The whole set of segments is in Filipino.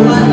Isa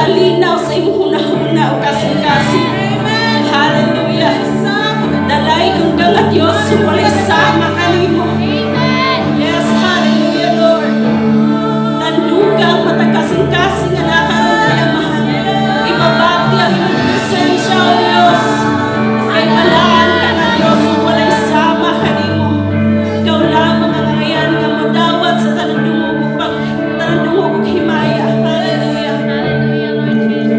malinaw sa imong hunahuna o kasing-kasing. Hallelujah. Dalay kung ka nga Diyos, walay sama kanimo. Yes, hallelujah, Lord. Tandugang matagkasing-kasing nga nakaroon mahal. Ibabati ang imong presensya, O Diyos. Ay malaan ka na Diyos, walay sama kanimo. Ikaw lamang ang ngayon nga madawat sa tanandungog himaya. Hallelujah. Hallelujah, Lord Jesus.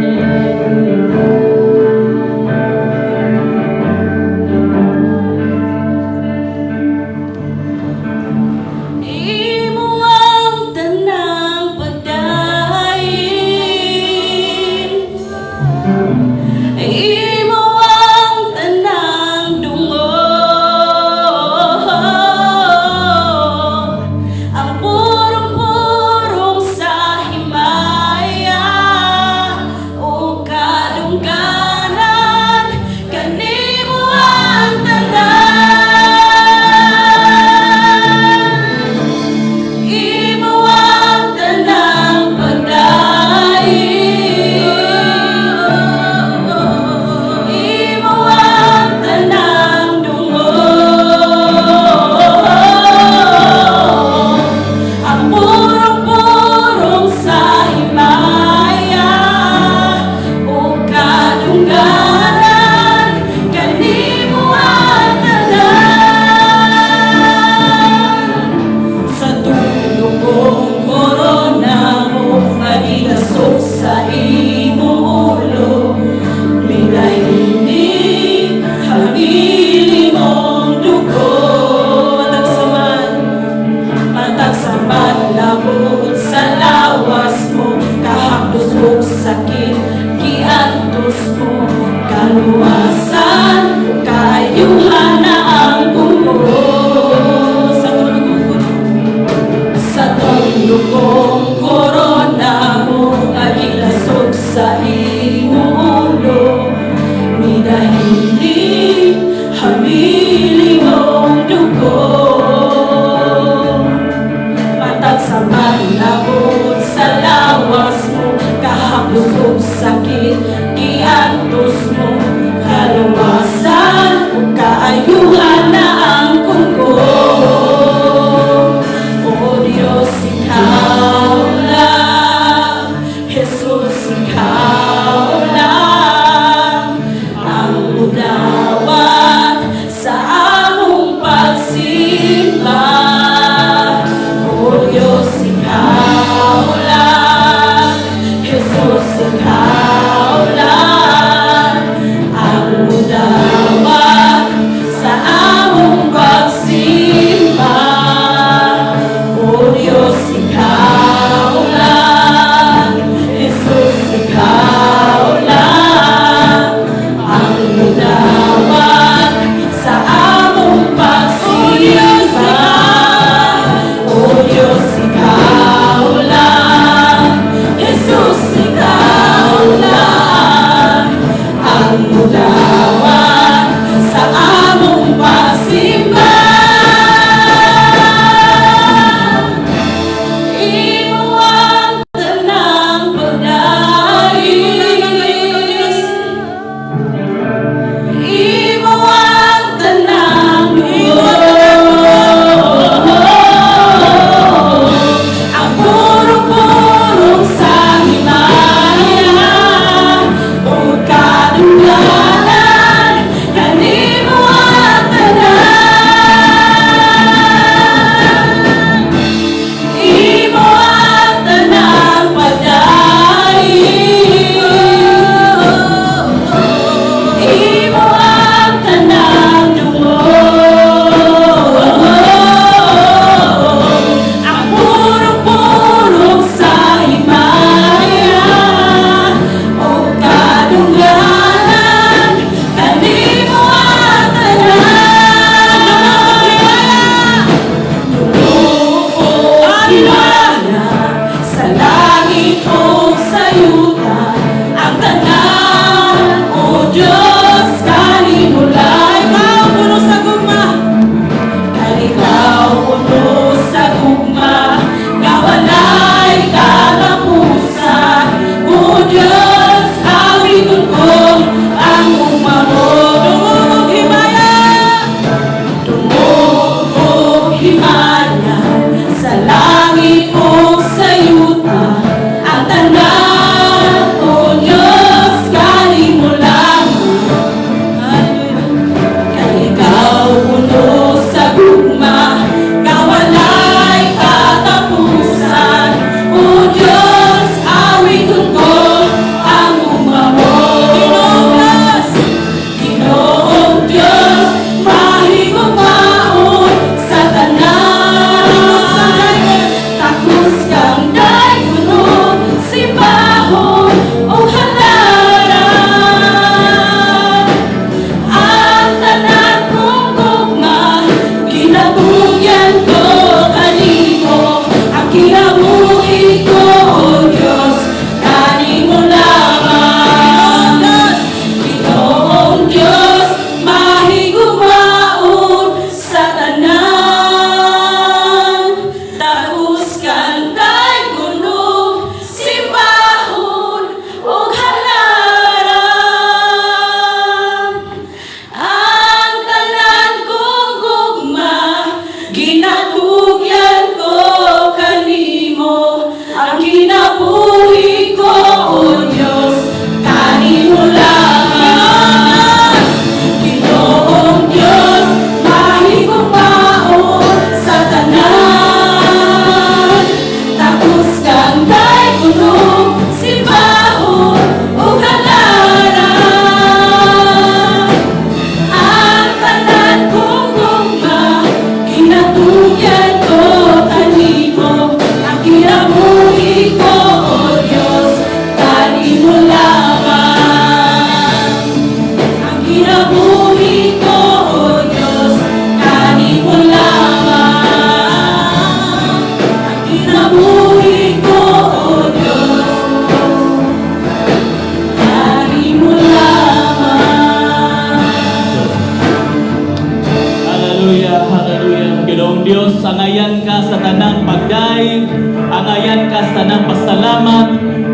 Angayan ka sa tanang pasalamat,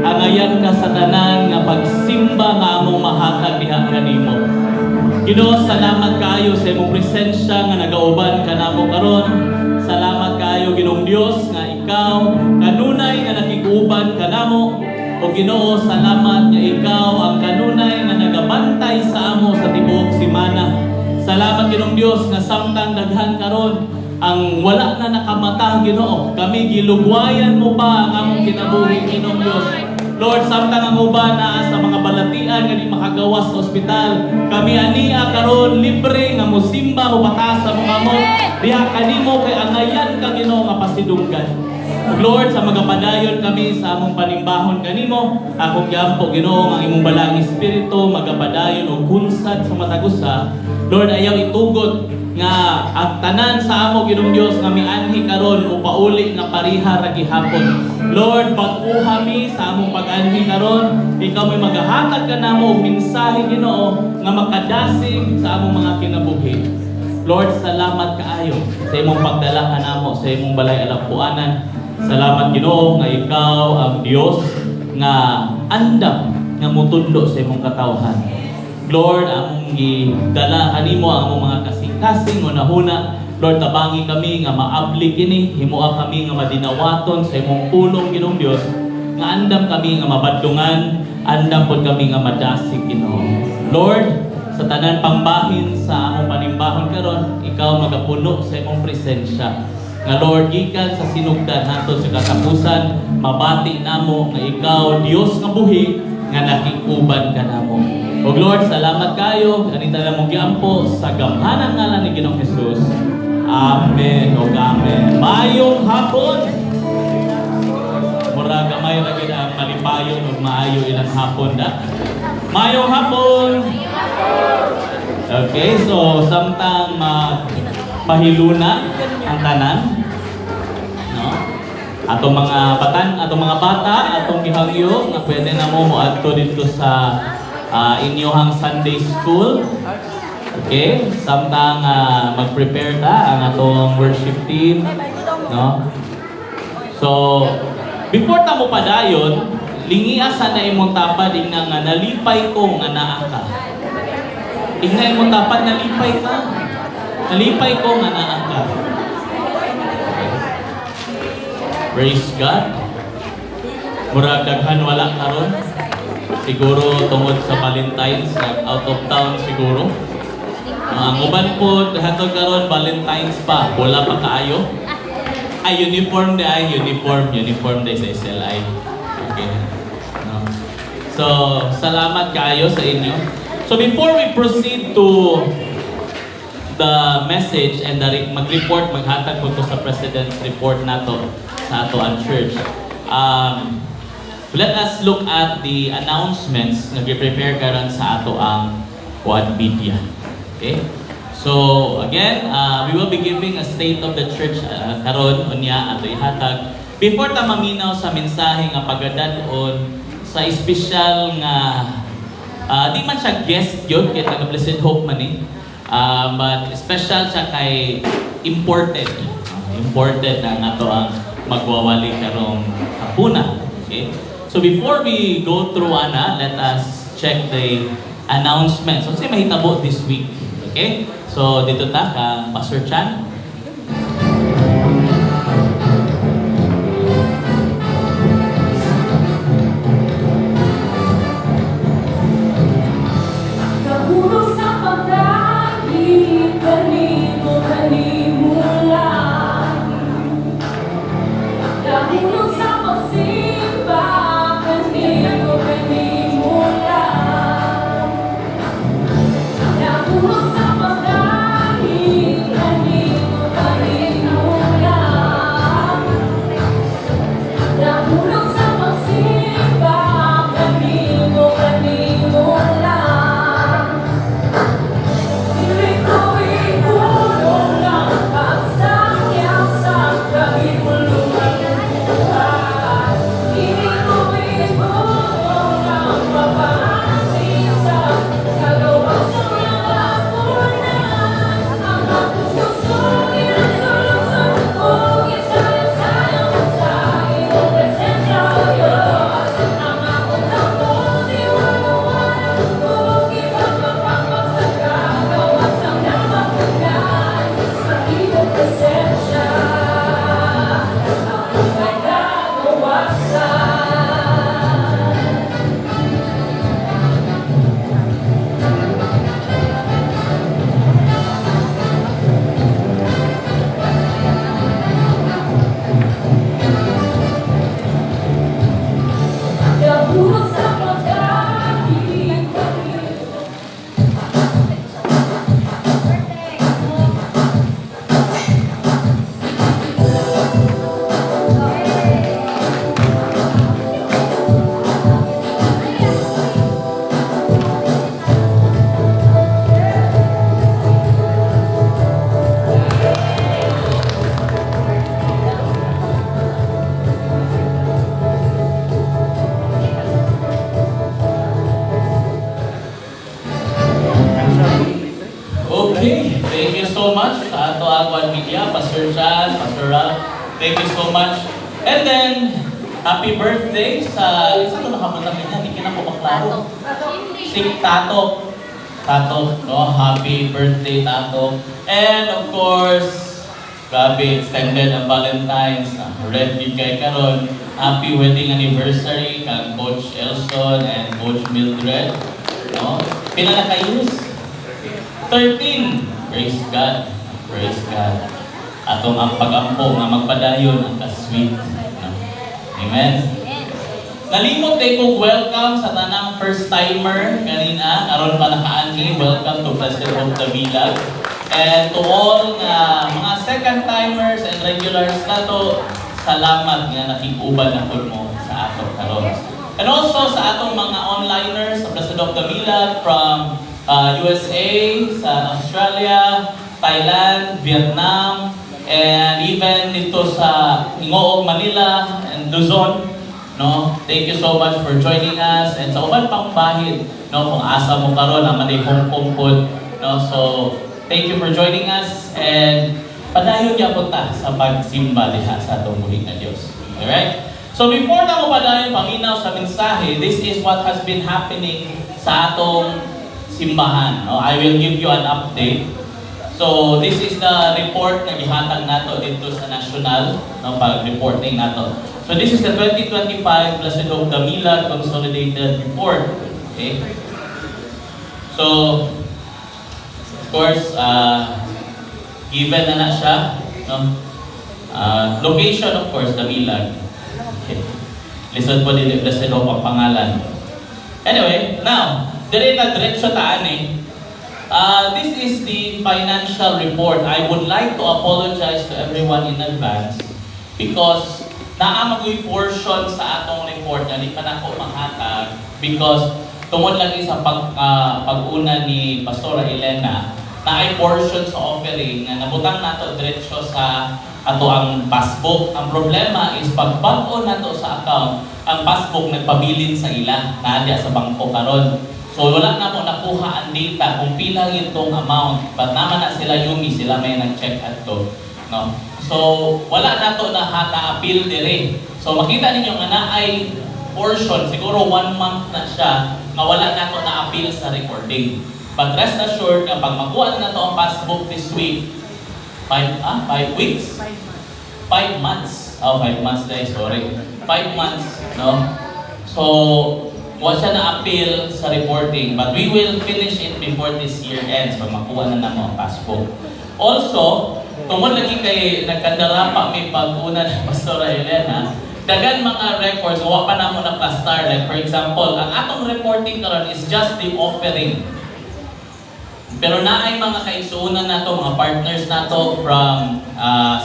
angayan ka sa tanang nga pagsimba nga among mahatag diha kanimo. Ginoo, salamat kaayo sa imong presensya nga nagauban kanamo karon. Salamat kaayo Ginoong Dios nga ikaw kanunay nga nakiguban kanamo. O Ginoo, salamat nga ikaw ang kanunay nga nagabantay sa amo sa tibuok semana. Salamat Ginoong Dios nga samtang daghan karon ang wala na nakamata, Ginoo. Kami gilugwayan mo pa ang among kinabuhi, Ginoong Dios. Lord, samtang ang uban na sa mga balatian nga di makagawas sa ospital, kami ania karon libre nga mosimba o batas sa mga mo. Diha kanimo kay angayan ka Ginoo nga pasidunggan. Lord, sa magapadayon kami sa among panimbahon kanimo, akong giampo Ginoo nga imong balang espiritu magapadayon og kunsad sa matagusa. Lord, ayaw itugot nga ang tanan sa amo Ginoong Dios nga mianhi karon upauli nga pariha ra gihapon. Lord, pag-uha mi sa among pag-anhi karon, ikaw may magahatag kanamo og mensahe Ginoo nga makadasig sa among mga kinabuhi. Lord, salamat kaayo sa imong pagdala kanamo sa imong balay alampuanan. Salamat Ginoo nga ikaw ang Dios nga andam nga mutundo sa imong katawhan. Lord, among gidala kanimo ang among mga kasing-kasing o nahuna. Lord, tabangi kami nga maabli kini, himuha kami nga madinawaton sa imong pulong Ginoong Dios. Nga andam kami nga mabadlungan, andam pod kami nga madasig Ginoo. Lord, sa tanan pangbahin sa among panimbahon karon, ikaw magapuno sa imong presensya. Nga Lord, gikan sa sinugdan nato sa katapusan, mabati namo nga ikaw Dios nga buhi nga nakikuban ka namo. O Lord, salamat kayo. Ganito na mong giampo sa gamhanan ngalan ni Ginoong Jesus. Amen o amen. Mayong hapon. Mura gamay ra gid ang malipayon ug maayo ilang hapon da. Mayong hapon. Okay, so samtang pahiluna ang tanan, no? Atong mga bata, atong gihangyo nga pwede na mo moadto dito sa inyohang Sunday school. Okay, samtang mag-prepare ta ang atong worship team, no? So, before ta mo padayon, lingia sana imong tapad ingna nga nalipay ko nga naa ka. Ingna imong tapad nalipay ka. Nalipay ko nga naa ka. Praise God. Murag daghan wala karon. Siguro tungod sa Valentine's, out of town siguro. Ang uban po, hatod karon Valentine's pa, wala pa kaayo. Ay, uniform day sa SLI. Okay. No. So, salamat kaayo sa inyo. So, before we proceed to the message and mag-report, maghatag po to sa President's report nato sa ato ang church. Let us look at the announcements na prepare karon sa ato ang Quad Media. Okay? So, again, we will be giving a state of the church karon unya ato ihatag. Before ta maminaw sa mensahe nga pagadadon sa espesyal nga di man siya guest yun kay taga Blessed Hope man eh. But special siya kay imported. Imported na nato ang magwawali karong hapuna. Okay? So before we go through let us check the announcements. So say mahitabo this week. Okay? So dito ta ka Pastor Chan. Kanimo Kwan Media, Pastor John, Pastor Rob. Thank you so much. And then, happy birthday sa, isa ko nakapunta niya, hindi ka na po maklaro. Si Tato. Tato, no? Happy birthday, Tato. And of course, grabe, extended ang Valentine's. Red bigay karon. Happy wedding anniversary kang Coach Elson and Coach Mildred. No? Pila na kayo? 13. Praise God. Praise God. Atong ang pag-ampo nga magpadayon ang ka-sweet. No? Amen. Nalimot tayo kong welcome sa tanang first-timer kanina. Aron pa nakaani, welcome to President of the Villa. And to all mga second-timers and regulars na to, salamat nga nakikuban na po mo sa atong karon. And also sa atong mga onliners sa President of the Villa from USA, sa Australia, Thailand, Vietnam, and even dito sa Hingoog, Manila, and Luzon. No, thank you so much for joining us, and sa uban pang bahid, no, kung asa mo karon ang manay Hong Kong pod, no, so thank you for joining us, and padayon niya punta sa pagsimba diha sa atong buhig na Dios. Alright? So before na mo padayon paminaw sa mensahe, this is what has been happening sa atong simbahan. No, I will give you an update. So this is the report na gihatag nato dito sa national, no, pag-reporting nato. So this is the 2025 Blessed Hope Damila Consolidated Report. Okay? So, of course, given na siya, no? Location, of course, Damila. Okay. Listen po din, Blessed Hope ang pangalan. Anyway, now, diretso taan eh. This is the financial report. I would like to apologize to everyone in advance because naamagoy portion sa atong report na di pa na ko mahatag because tungod lagi sa pag-una ni Pastora Elena na ay portion sa offering na nabutang nato diretso sa ato ang passbook. Ang problema is pag bag-o nato sa account, ang passbook nagpabilin sa ila na diya sa bangko karon. So wala na po nakuha ang data kung pila itong amount. But naman na sila yumi, sila may nag-check at to. No? So wala na to na na-appeal dire. So makita ninyo nga na ay portion, siguro 1 month na siya, nga wala na to na-appeal sa recording. But rest assured na pag makuha na to ang passbook this week, 5 weeks? 5 months. Oh, 5 months guys, sorry. 5 months, no? So, wala siya na-appeal sa reporting, but we will finish it before this year ends pag makuha na mo ang passbook. Also, tungkol lagi kay nagkandara pa may pag-una ng Pastora Elena, dagan mga records, huwag pa na mo na pastar. Like for example, ang atong reporting karon is just the offering. Pero naay mga kaigsuunan nato, mga partners nato from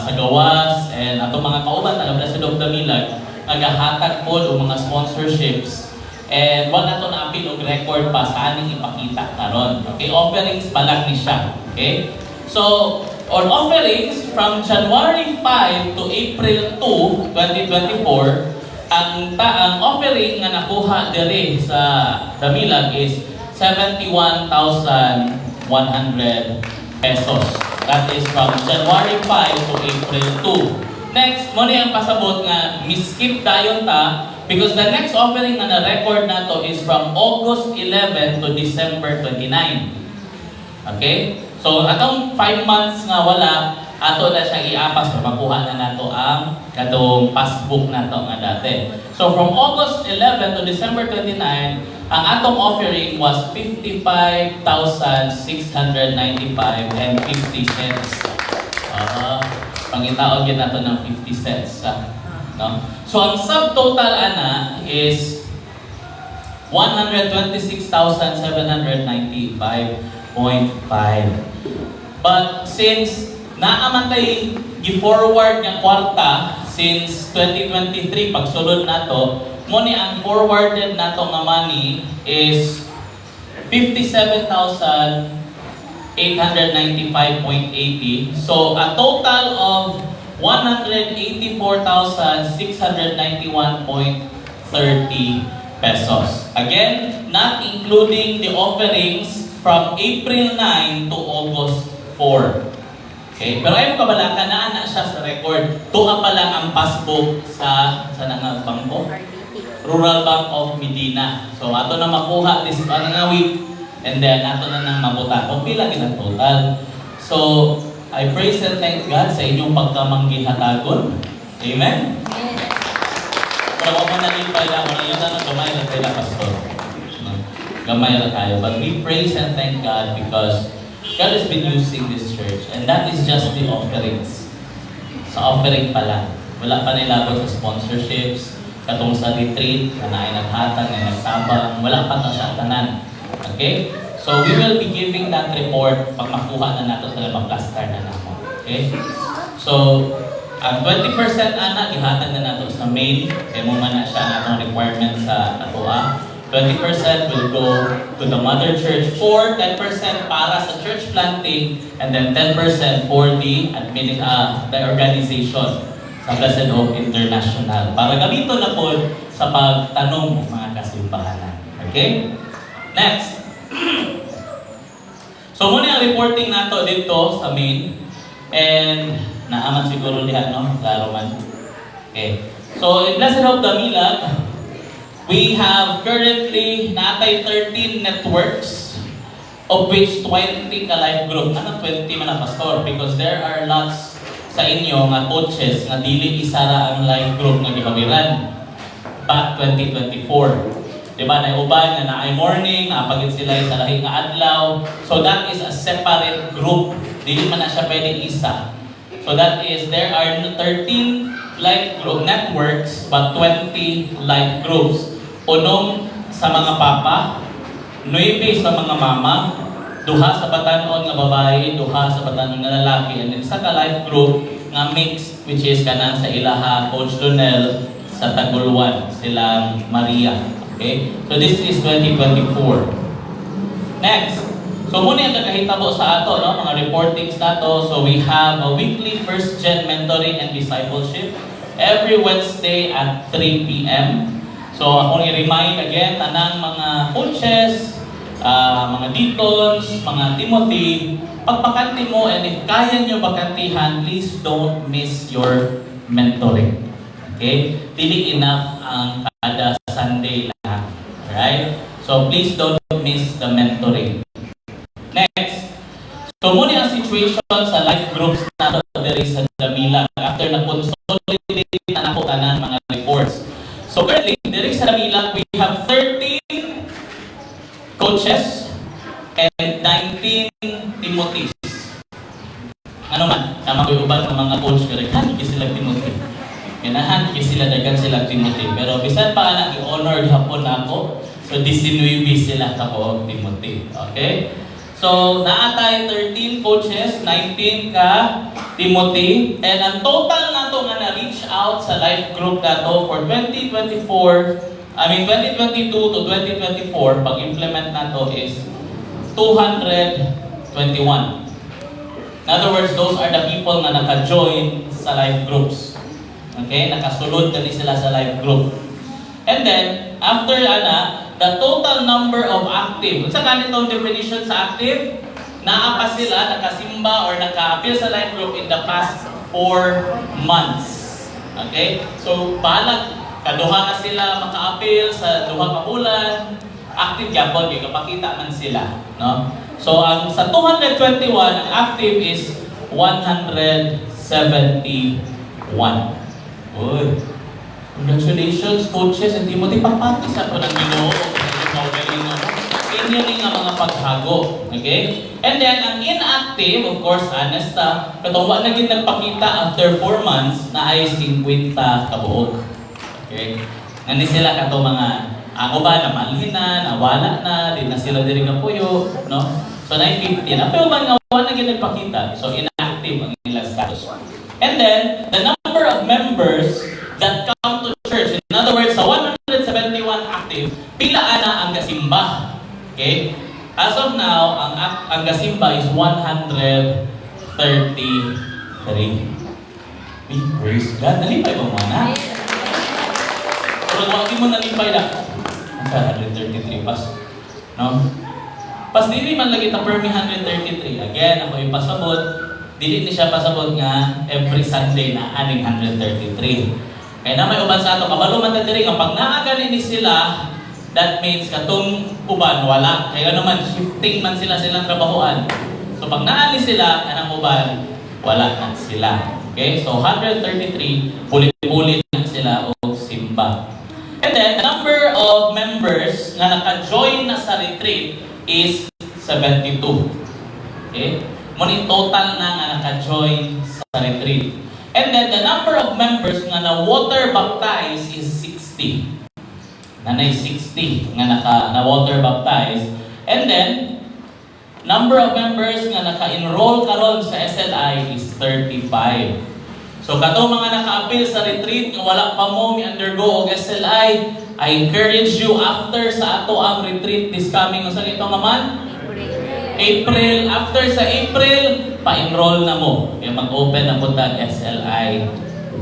sa gawas, and atong mga kauban, taga Blessed of the Milag, nagahatag po o mga sponsorships. And wala na ito na-appeal o record pa sa aning ipakita karon. Okay, offerings pa lang ni siya. Okay? So, on offerings, from January 5 to April 2, 2024, ang offering nga nakuha diri sa Damilag is 71,100 pesos. That is from January 5 to April 2. Next, mo ang pasabot nga miskip dayon ta because the next offering na na-record nato is from August 11 to December 29. Okay? So, atong 5 months nga wala, ato na siya iapas para makuha na nato ang katong passbook nato nga dati. So, from August 11 to December 29, ang atong offering was 55,695 and 50 cents. Pangitaon yun nato ng 50 cents. No? So, ang subtotal ana is 126,795.5. But since naamantay gi-forward nga kwarta since 2023 pagsulod nato, mo ni ang forwarded nato nga money is 57,895.80. So a total of 184,691.30 pesos. Again, not including the offerings from April 9 to August 4. Okay? Pero ayaw ka bala ka na siya sa record. Tuwa pa lang ang passbook sa nga bangko? Rural Bank of Medina. So ato na makuha this nga week and then ato na nang mabuta. Kung pila gina total. So I praise and thank God sa inyong pagkamanggihatagol. Amen? Pero kung manalipay lang, kung yun na gamay na tayo na pastor. No? Gamay na tayo. But we praise and thank God because God has been using this church and that is just the offerings. Sa offering pa lang. Wala pa nilabot sa sponsorships, katong sa retreat, na naay naghatag, na nagtabang, wala pa na sa tanan. Okay? So we will be giving that report pag makuha na nato sa mag-plaster na naman. Okay? So, ang 20% ana, ihatag na nato sa main, kaya mo man na siya ang atong requirement sa atua. 20% will go to the mother church, 10% para sa church planting, and then 10% for the organization sa Blessed Hope International. Para gamito na po sa pagtanong ng mga kasimbahanan. Okay? Next. So muna ang reporting nato dito sa main. And naaman siguro diha, no? Klaro man. Okay. So in Blessed Hope Damilag, we have currently natay 13 networks, of which 20 ka life group. Ano 20 man na pastor? Because there are lots sa inyo nga coaches nga dili isara ang life group nga gihawiran back 2024. Diba, na uban nga naay morning, napagit sila sa lahi nga adlaw. So that is a separate group. Dili man na siya pwedeng isa. So that is, there are 13 life group networks, but 20 life groups. Unom sa mga papa, 9 sa mga mama, 2 sa batanon nga babae, 2 sa batanon nga lalaki, and then sa ka life group nga mix, which is kanang sa ilaha, Coach Donel, sa Taguluan, silang Maria. Okay? So this is 2024. Next. So muna yung kakahitabo sa ato, no? Mga reportings nato. So we have a weekly first gen mentoring and discipleship every Wednesday at 3 p.m. So akong i-remind again, tanang mga coaches, mga deacons, mga Timothy, pagpakanti mo, and if kaya nyo bakantihan, please don't miss your mentoring. Okay? Dili enough ang kada Sunday lang. Alright? So please don't miss the mentoring. Next. So muna ang situation sa life groups nato diri sa Damilag after na consolidate na ako tanan mga reports. So currently, diri sa Damilag, we have 13 coaches and 19 Timothys. Ano man, tama ko uban ng mga coach kaya hangi sila Timothy. Ganahan sila dagan sila Timothy. Pero bisan pa na i-honor hapon ako. So 19 sila ka Timothy. Okay? So naatay 13 coaches, 19 ka Timothy, and ang total nato nga na-reach out sa life group nato for 2022 to 2024, pag-implement nato is 221. In other words, those are the people nga naka-join sa life groups. Okay? Nakasulod na sila sa life group. And then, after the total number of active, sa ganitong definition sa active, naa pa sila nakasimba or naka-appear sa life group in the past 4 months. Okay? So, balag, kaduha na sila maka-appeal sa 2 ka bulan, active yapon, kapakita man sila. No? So, ang sa 221, ang active is 171. Uy, congratulations, coaches, and Timothy, papati sa ito ng Ginoo. Inyo nga mga paghago. Okay? And then, ang inactive, of course, honest katong wa na gid nagpakita after 4 months na ay 50 kabuok. Okay? Nandi sila kato mga ako ba na malhinan, nawala na, di na sila diri nga puyo, no? So 950 na pero man nga wa na gid nagpakita. So inactive ang ilang status. And then, the number of members that come to church, in other words, sa 171 active, pila ana ang gasimba. Okay? As of now, ang gasimba is 133. Praise God. Nalipay ba mo na? Pero wag mo nalipay na. 133 pas. No? Pas dili man lagi ta permi 133. Again, ako ipasabot. dili ni siya pasabot nga every Sunday na aning 133. Kaya na may uban sa ato, kabalo man ta diri nga pag naa gani ni sila, that means katong uban wala. Kaya naman shifting man sila silang trabahoan. So pag naa ni sila kanang uban, wala na sila. Okay? So 133 pulit-pulit na sila o simba. And then the number of members nga naka-join na sa retreat is 72. Okay? Muna total na nga naka-join sa retreat. And then the number of members nga na water baptized is 60. Nanay 60 nga na water baptized. And then number of members nga naka-enroll karon sa SLI is 35. So katong mga naka-appeal sa retreat nga wala pa mo mi-undergo og SLI, I encourage you after sa ato ang retreat this coming sa ito naman April. After sa April, pa-enroll na mo. Kaya mag-open na po tag SLI 1.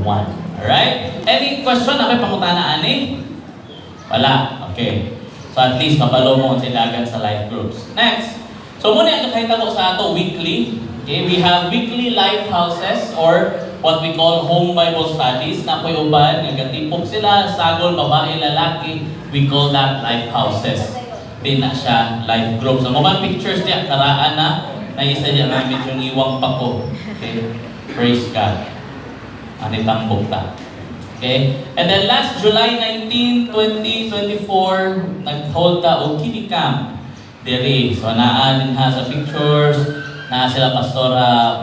Alright? Any question? Ako'y pangutana ani? Wala. Okay. So at least mabalo mo ang silagan sa life groups. Next. So muna ang nakahita ko sa ato weekly. Okay? We have weekly life houses or what we call home Bible studies. Na ako'y uban, nagatipog sila, sagol, babae, lalaki. We call that life houses. Di na siya life group. So mga pictures niya, karaan na, naisa niya namin yung iwang pako. Okay? Praise God. Anitang bukta. Okay? And then last July 19, 2024, nag-hold ta o kiddie camp. Diri. So naan ha sa pictures, na sila Pastora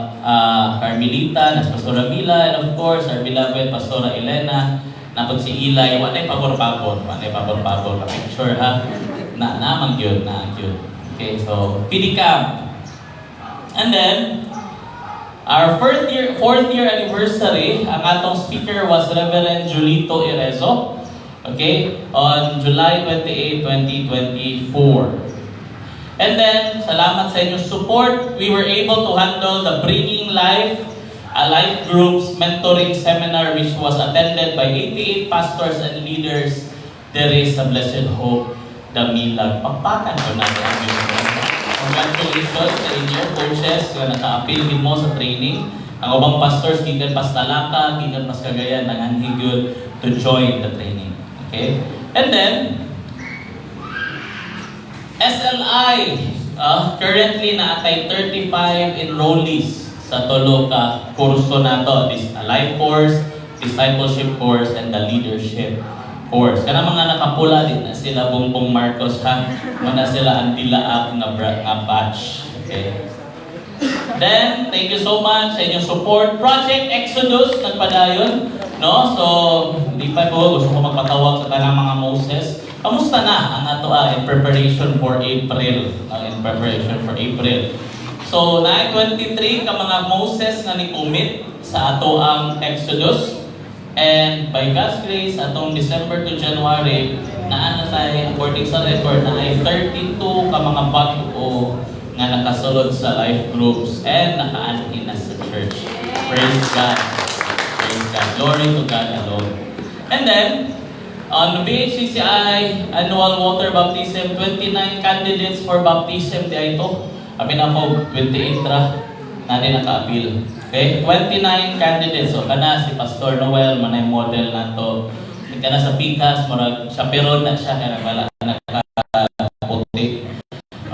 Carmelita, na Pastora Mila, and of course, our beloved Pastora Elena, na si Eli, wala yung pabor-pabor. Wala yung pabor-pabor. Picture ha. Naman yun. Okay, so, kiddie camp. And then, our fourth year anniversary, ang atong speaker was Reverend Julito Irezo. Okay, on July 28, 2024. And then, salamat sa inyong support, we were able to handle the Bringing Life, a life groups mentoring seminar which was attended by 88 pastors and leaders. There is a Blessed Hope, Damilag. Pagpakan ko natin ang video. Congratulations sa inyo, coaches, na naka-appeal din mo sa training. Ang ubang pastors, gikan pas Talaka, gikan pas Cagayan, nanganhigod to join the training. Okay? And then, SLI, currently naatay 35 enrollees sa tulo ka kurso nato. This life course, discipleship course, and the leadership course. Kana mga nakapula din na sila Bongbong Marcos ha. Mana sila ang dilaak nga batch. Okay. Then, thank you so much sa inyong support. Project Exodus nagpadayon, no? So, hindi pa ko gusto ko magpatawag sa tanang mga Moses. Kamusta na ang ato in preparation for April? In preparation for April. So, na 23 ka mga Moses na ni-commit sa ato ang Exodus. And by God's grace, atong December to January, naan na tayo, according sa record, na ay 32 ka mga bago nga nakasulod sa life groups and naka-anhin na sa church. Praise God. Praise God. Glory to God alone. And then, on the BHCCI Annual Water Baptism, 29 candidates for baptism di ito. Amin ako, 28 ra, natin naka-appeal. Okay? 29 candidates. So, kana si Pastor Noel, manay model na to. Kana sa Picas, marag chaperon na siya, kana wala naka-puti.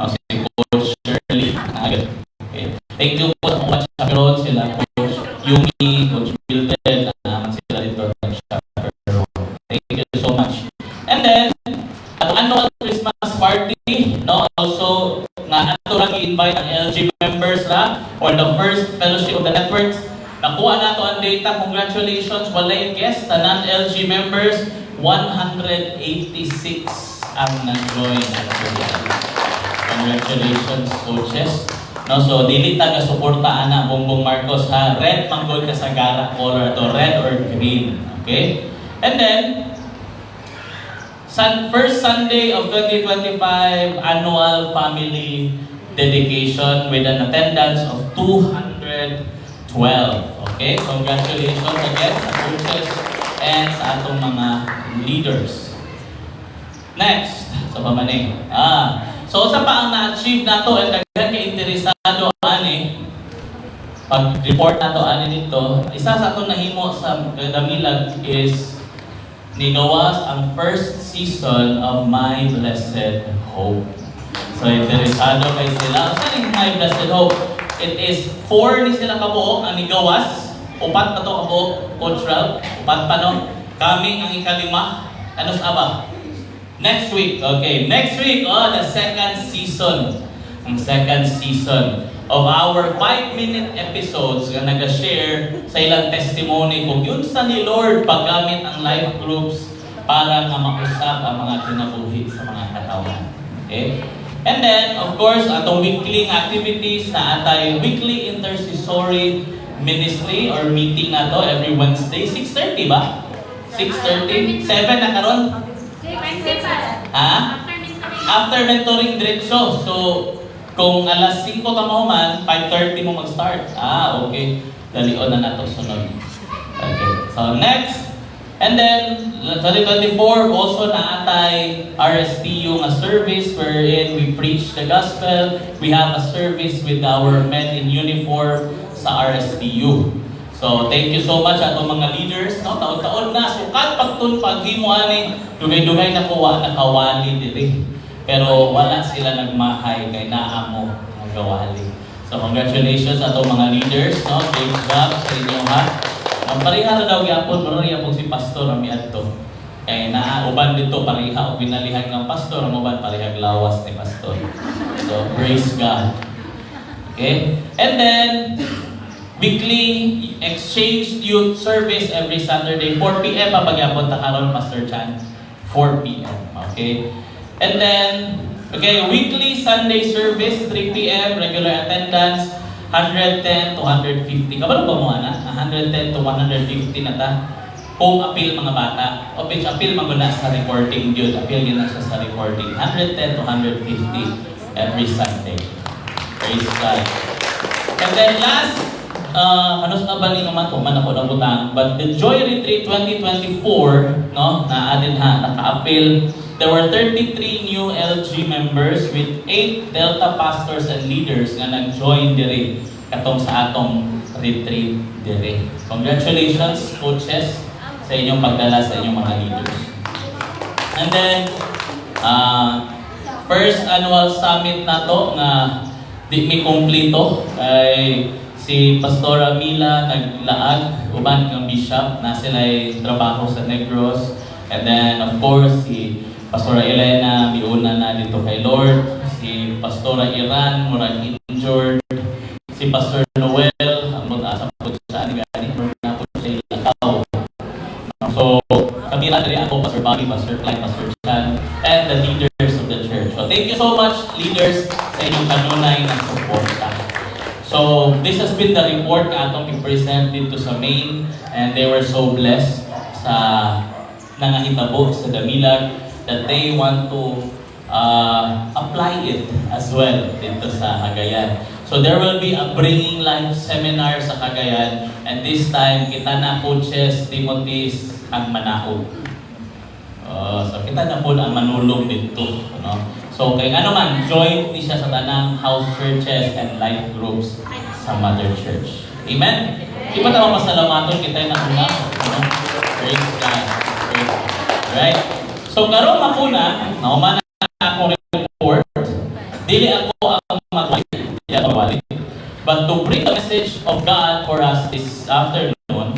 Si Coach Shirley. Okay. Thank you po sa mga chaperon sila. Coach Yumi, Coach Milton, sila dito ng chaperon. Thank you so much. And then, ang annual Christmas party, no, also, na ato lang i-invite ang LG members na for the first fellowship of the networks. Nakuha na to ang data. Congratulations. Walay guest. Tanan LG members, 186 ang nag-join. Congratulations, coaches. No, so, dili taga suportaan na Bongbong Marcos ha. Red manggol ka sa gara color to, red or green. Okay? And then, first Sunday of 2025 annual family dedication with an attendance of 212. Okay? Congratulations again sa coaches and sa atong mga leaders. Next, sa pamaning. So sa pa ang na-achieve nato and daghan kay interesado ani pag-report na to, ano dito, isa sa itong nahimo sa Damilag is nigawas ang first season of My Blessed Hope. So, interesado kay sila. Saan yung My Blessed Hope? It is 4 ni sila kabuok ang nigawas. 4 pa to kabuok, Coach Ralph. 4 pa no? Kami ang ikalima. Ano sa ba? Next week. Okay, next week, the second season. Ang second season of our 5-minute episodes na nag-share sa ilang testimony kung yun sa ni Lord paggamit ang life groups para nga mausap ang mga kinabuhi sa mga katawan. Okay? And then, of course, atong weekly activities na atay weekly intercessory ministry or meeting na to every Wednesday. 6:30 ba? 6:30? 7 na karon? Ha? After mentoring diretso. So, kung alas 5 ka mo man, 5:30 mo mag-start. Okay. Dalion na nato sunod. Okay. So, next. And then, 2024, also naatay RSPU nga service wherein we preach the gospel. We have a service with our men in uniform sa RSPU. So, thank you so much atong mga leaders. No? Taon-taon na, sukat pagtun paghimuani, dugay-dugay na kuwa nakawali diri. Pero wala sila nagmahay kay naamo ng gawali. So, congratulations atong mga leaders. No? Great job sa inyo ha. Ang pareha na daw yapon, marami yapon si Pastor ang miadto. Kaya naauban dito, pareha o pinalihan ng Pastor, ang uban parehag lawas ni Pastor. So, praise God. Okay? And then, weekly exchange youth service every Saturday, 4 p.m. Papagyapon ta karon Pastor Chan, 4 p.m. Okay? And then, okay, weekly Sunday service, 3 p.m. regular attendance, 110 to 150. Kabalo ba mo ana? 110 to 150 na ta. Kung appeal mga bata. O pitch appeal maguna sa reporting yun. Appeal yun na siya sa reporting. 110 to 150 every Sunday. Praise God. And then last, ano sa ba ni naman kung man ako nabutang, but the Joy Retreat 2024, no, na-added ha, naka-appeal. There were 33 new LG members with 8 Delta pastors and leaders nga nag-join dire katong sa atong retreat dire. Congratulations, coaches, sa inyong pagdala sa inyong mga leaders. And then, first annual summit na to nga di mi kompleto ay si Pastora Mila naglaag, uban ng bishop na sila'y trabaho sa Negros. And then, of course, si Pastora Elena, miuna na dito kay Lord. Si Pastora Iran, murag injured. Si Pastor Noel, ang mula sa pagkasaan gani, na po siya ilakaw. So, kami lang rin ako, Pastor Bobby, Pastor Clyde, Pastor Chan, and the leaders of the church. So, thank you so much, leaders, sa inyong kanunay na suporta. So, this has been the report na atong i-presented to sa main, and they were so blessed sa nangahitabo sa Damilag that they want to apply it as well dito sa Cagayan. So there will be a Bringing Life seminar sa Cagayan, and this time kita na coaches Timothy's ang manahog. So kita na po ang manulong dito, no? So kay ano man, join ni siya sa tanang house churches and life groups sa Mother Church. Amen. Di ba tayo masalamaton kita na una? No? Praise God. Right? So karon mapuna, naumana ako report, dili ako ang magwali. But to bring the message of God for us this afternoon,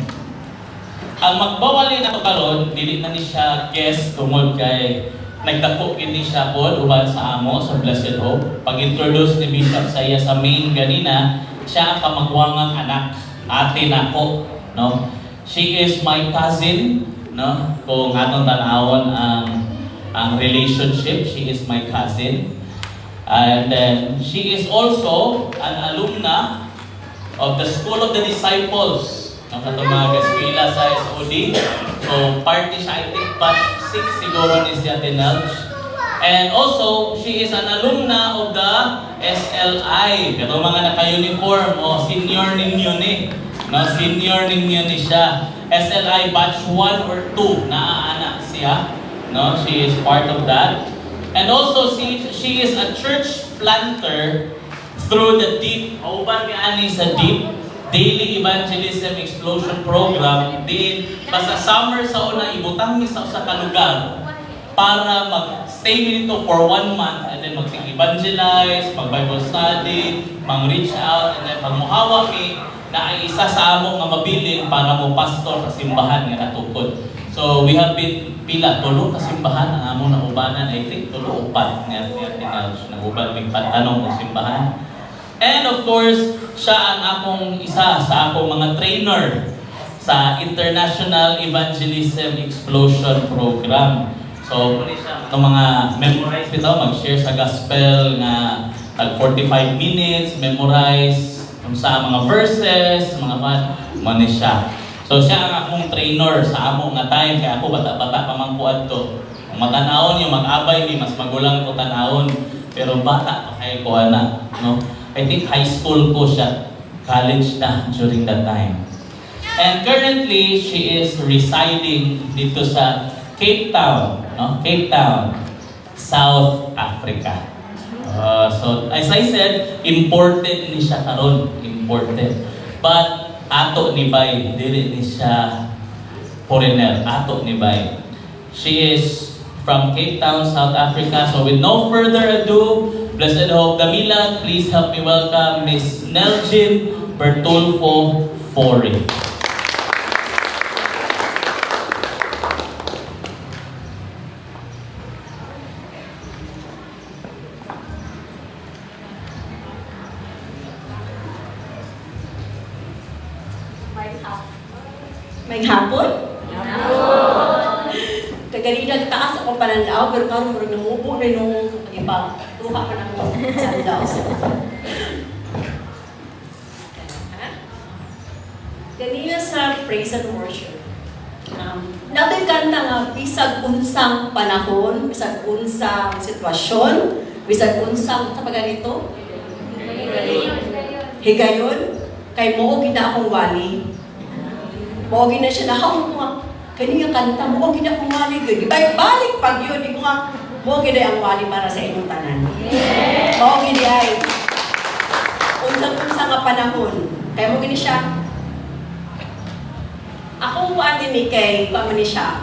ang magbawali na to karon, dili na ni siya guest tungod kay nagdako gid ni siya pod uban sa amo sa Blessed Hope. Pag-introduce ni Bishop sa iya sa main ganina, siya ang kamagwangang anak, ate nako, no? She is my cousin, no? Kung atong tanawon ang relationship, she is my cousin. And then she is also an alumna of the School of the Disciples. Ang katong mga eskwela sa SOD. So party siya, I think batch 6 siguro ni siya tinelch. And also, she is an alumna of the SLI. Pero mga naka-uniform, senior ninyo ni. No, senior ninyo ni siya. SLI batch 1 or 2, naaanak siya. No, she is part of that. And also, she is a church planter through the deep. Uban ni ani sa deep. daily evangelism explosion program. Di basta summer sa una ibutang mi sa usa ka lugar para mag-stay mi dito for 1 month and then mag-evangelize, mag-Bible study, mag-reach out, and then pag muhawa mi na ay isa sa amo nga mabilin para mo pastor sa simbahan nga natukod. So we have been pila tulo ka simbahan ang amo na ubanan, I think tulo upat nga naguban mig patanong ng simbahan. And of course, siya ang akong isa sa akong mga trainer sa International Evangelism Explosion Program. So, itong mga memorize ito, mag-share sa gospel nga tag 45 minutes, memorize sa mga verses, mga man siya. So, siya ang akong trainer sa among nga time, kaya ako bata-bata pamangkuad to. Kung matanawon yung mag-abay, may mas magulang ko tanawon, pero bata pa kayo ko na, no? I think high school ko siya, college na during that time. And currently, she is residing dito sa Cape Town, no? Cape Town, South Africa. So, as I said, imported ni siya karon, imported. But ato ni Bay, dili ni siya foreigner, ato ni Bay. She is from Cape Town, South Africa. So with no further ado, Blessed Hope Damila, please help me welcome Miss Nelgin Bertolfo Fori. May hapon? Kaganina taas ako pananaw, pero karon mo rin namupo na nung iba. Tuha ka ng sandaws. Ganina sa praise and worship. Natin kanta nga, bisag unsang panahon, bisag unsang sitwasyon, bisag unsang, sa paganito? Higayon, kay mo gina akong wali. Mo gina siya na hawak mo. Kanya kanta mo, gina akong wali. Balik pag yun, di ko nga, mo gina ang wali para sa inyong tanan. Mo gina ay, unsang nga panahon. Kaya mo gina siya, akong wali ni kay, kung ni siya,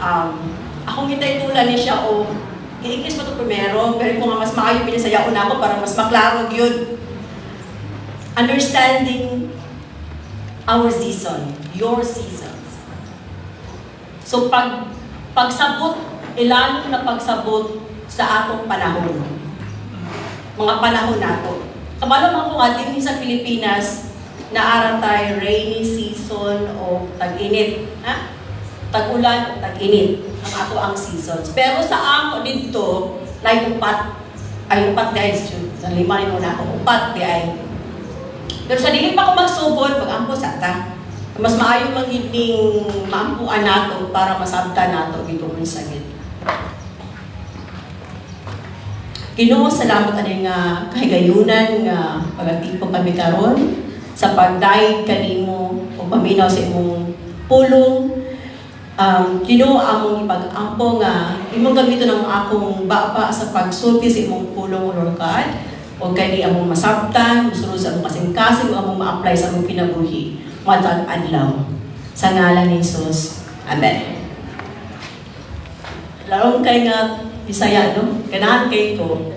akong hintay tulan ni siya, o, i-English mo ito primero, pero kung nga mas maayo pinasayaw na ako para mas maklaro yun. Understanding our season, your seasons. So pagsabot, ilan na pagsabot sa atong panahon. Mga panahon nato. Kabalamang ko nga din sa Pilipinas, naara tayo rainy season o tag-init. Ha? Tag-ulan o tag-init ang ato ang seasons. Pero sa ako dito, like upat, ay upat guys, lima rin na ako, upat di ay. Pero sa dili pa ko magsubod, pag-ampo sa ta, mas maayo magiging maampuan nato para masabta nato dito ng sagit. Ginoo, salamat ani nga kahigayunan nga pagatipo kami karon sa pagdayeg kanimo o paminaw sa imong pulong. Ginoo, among ipag-ampo nga imong gamiton ang akong baba sa pagsulti sa imong pulong, Lord God. O kani among masabtan, musulod sa among kasing-kasing, among ma-apply sa among kinabuhi. Matag adlaw. Sa ngalan ni Jesus. Amen. Larong kay nga Bisaya, no? Kanahan kay ko.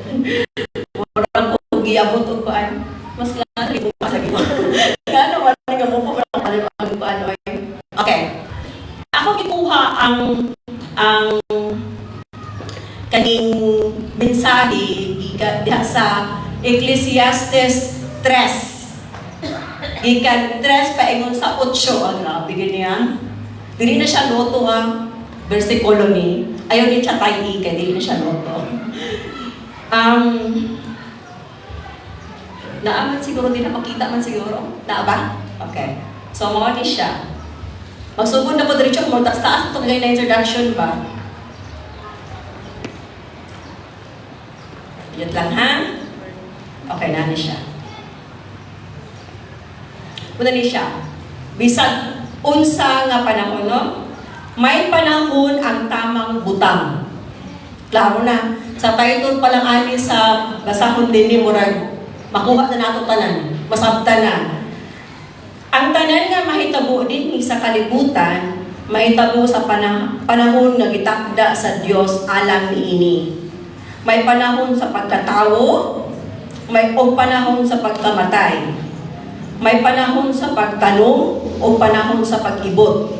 Murag ko giabot og kuan. Mas klaro ko pa sa gibo. Kano wala nga mo pa ang kuan. Okay. Ako gikuha ang kaning mensahe diha sa Ecclesiastes 3. Gikan 3 paingon sa 8 ang nabigyan niya. Dili na siya loto ha. Versikulo ni. Ayaw din siya tayo kay dili na siya loto. Naaman siguro din na makita man siguro. Naa ba? Okay. So mao ni siya. Magsubod na po diretso mo taas-taas ito na introduction ba? Yun lang ha? Okay na siya. Una ni siya. Bisag unsa nga panahon, no? May panahon ang tamang butang. Klaro na. Sa title pa lang ani sa basahon din ni murag makuha na nato tanan, masabta na. Ang tanan nga mahitabo din sa kalibutan, mahitabo sa panahon nga gitakda sa Dios alang niini. May panahon sa pagkatawo, may og panahon sa pagkamatay. May panahon sa pagtanong o panahon sa pag-ibot.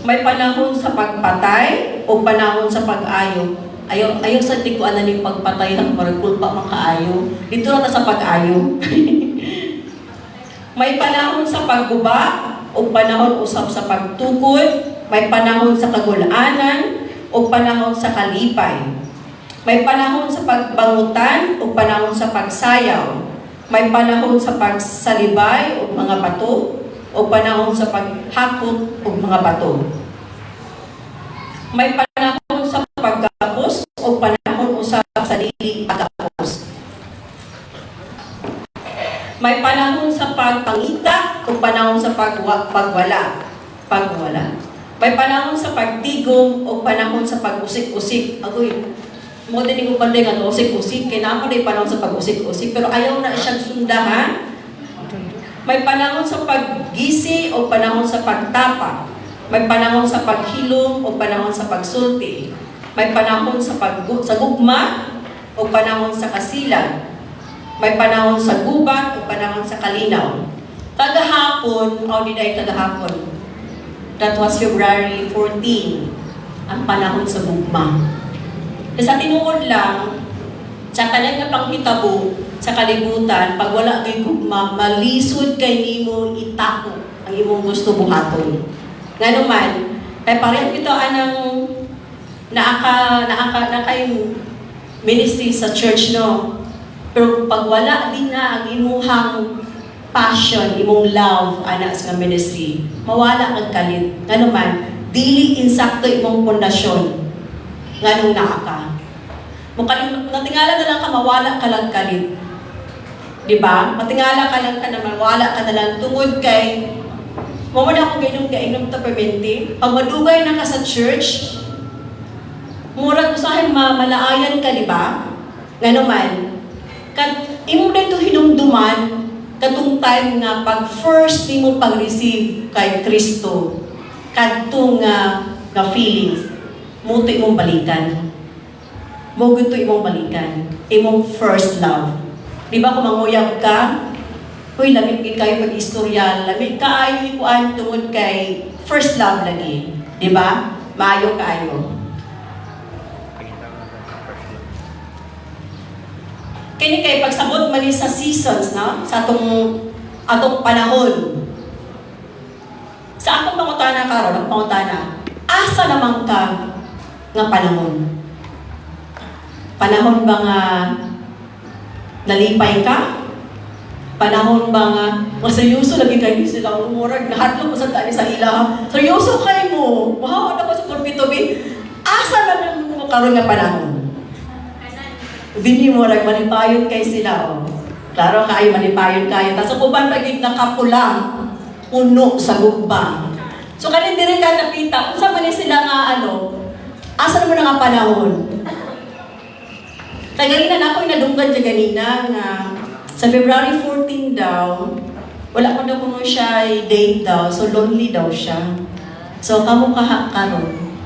May panahon sa pagpatay o panahon sa pag-ayo. Ayaw sa di ko ning pagpatay ng maragulpa makaayo. Dito na sa pag-ayo. May panahon sa pagguba o panahon usab sa pagtukod. May panahon sa kagulanan o panahon sa kalipay. May panahon sa pagbangutan o panahon sa pagsayaw. May panahon sa pagsalibay o mga bato o panahon sa paghakot o mga bato. May panahon sa pagkapos o panahon usab sa dili pagkapos. May panahon sa pagpangita o panahon sa pagwala. May panahon sa pagtigom o panahon sa pag-usik-usik. Agoy, mo din ko panday nga usik-usik, kaya naman din panahon sa pag-usik-usik, pero ayaw na siyang sundahan. May panahon sa paggisi o panahon sa pagtapa. May panahon sa paghilom o panahon sa pagsulti. May panahon sa gugma o panahon sa kasilag. May panahon sa gubat o panahon sa kalinaw. Kagahapon, kagahapon. That was February 14, ang panahon sa gugma. Sa tinuod lang, sa tanan nga panghitabo, sa kalibutan, pag wala kay gugma, malisod kay nimo itako ang imong gusto buhaton. Nga naman, kay pareho ito anang nakay ministry sa church, no? Pero pag wala din na ang imuhang passion, imong love, ana sa ministry, mawala ang kalit. Nga naman, dili insakto imong pundasyon. Nga nung naaka. Natingala na lang ka, mawala ka lang kalit. Diba? Matingala ka lang ka naman, wala ka na lang tungod kay mamana akong gainom ta permente. Pag madugay na ka sa church, murag usahin malaayan ka, diba? Nga naman, imo na ito hinumduman katong time nga pag first di mo pag-receive kay Kristo, katong nga feelings, muto imong balikan. Mo gusto imong balikan. Imong first love. Di ba kung manguyab ka, uy, lamit kayo pag-istorya, lamit kaayo ikuan tungod kay first love lagi. Di ba? Maayo kaayo. Kini kay pagsabot man sa seasons, no? Sa atong panahon. Sa akong pangutana karon, ang pangutana, asa naman ka nga panahon? Panahon ba nga nalipay ka? Panahon ba nga masayuso lagi kayo sila umurag, nahatlog mo sa tani sa ila. Seryoso kayo mo. Wow, ano ko sa pulpito, asa naman mo karon nga panahon? Bini mo rin, manipayon kayo sila, oh. Klaro kayo, manipayon kayo. Tapos uban pagig nakapula, puno sa gugba. So kanin din rin ka napita, kung saan man sila nga asa naman nga panahon? Tagalina na ako inadunggan dyan ganina nga sa February 14 daw, wala ko daw kung siya date daw, so lonely daw siya. So kamo karon.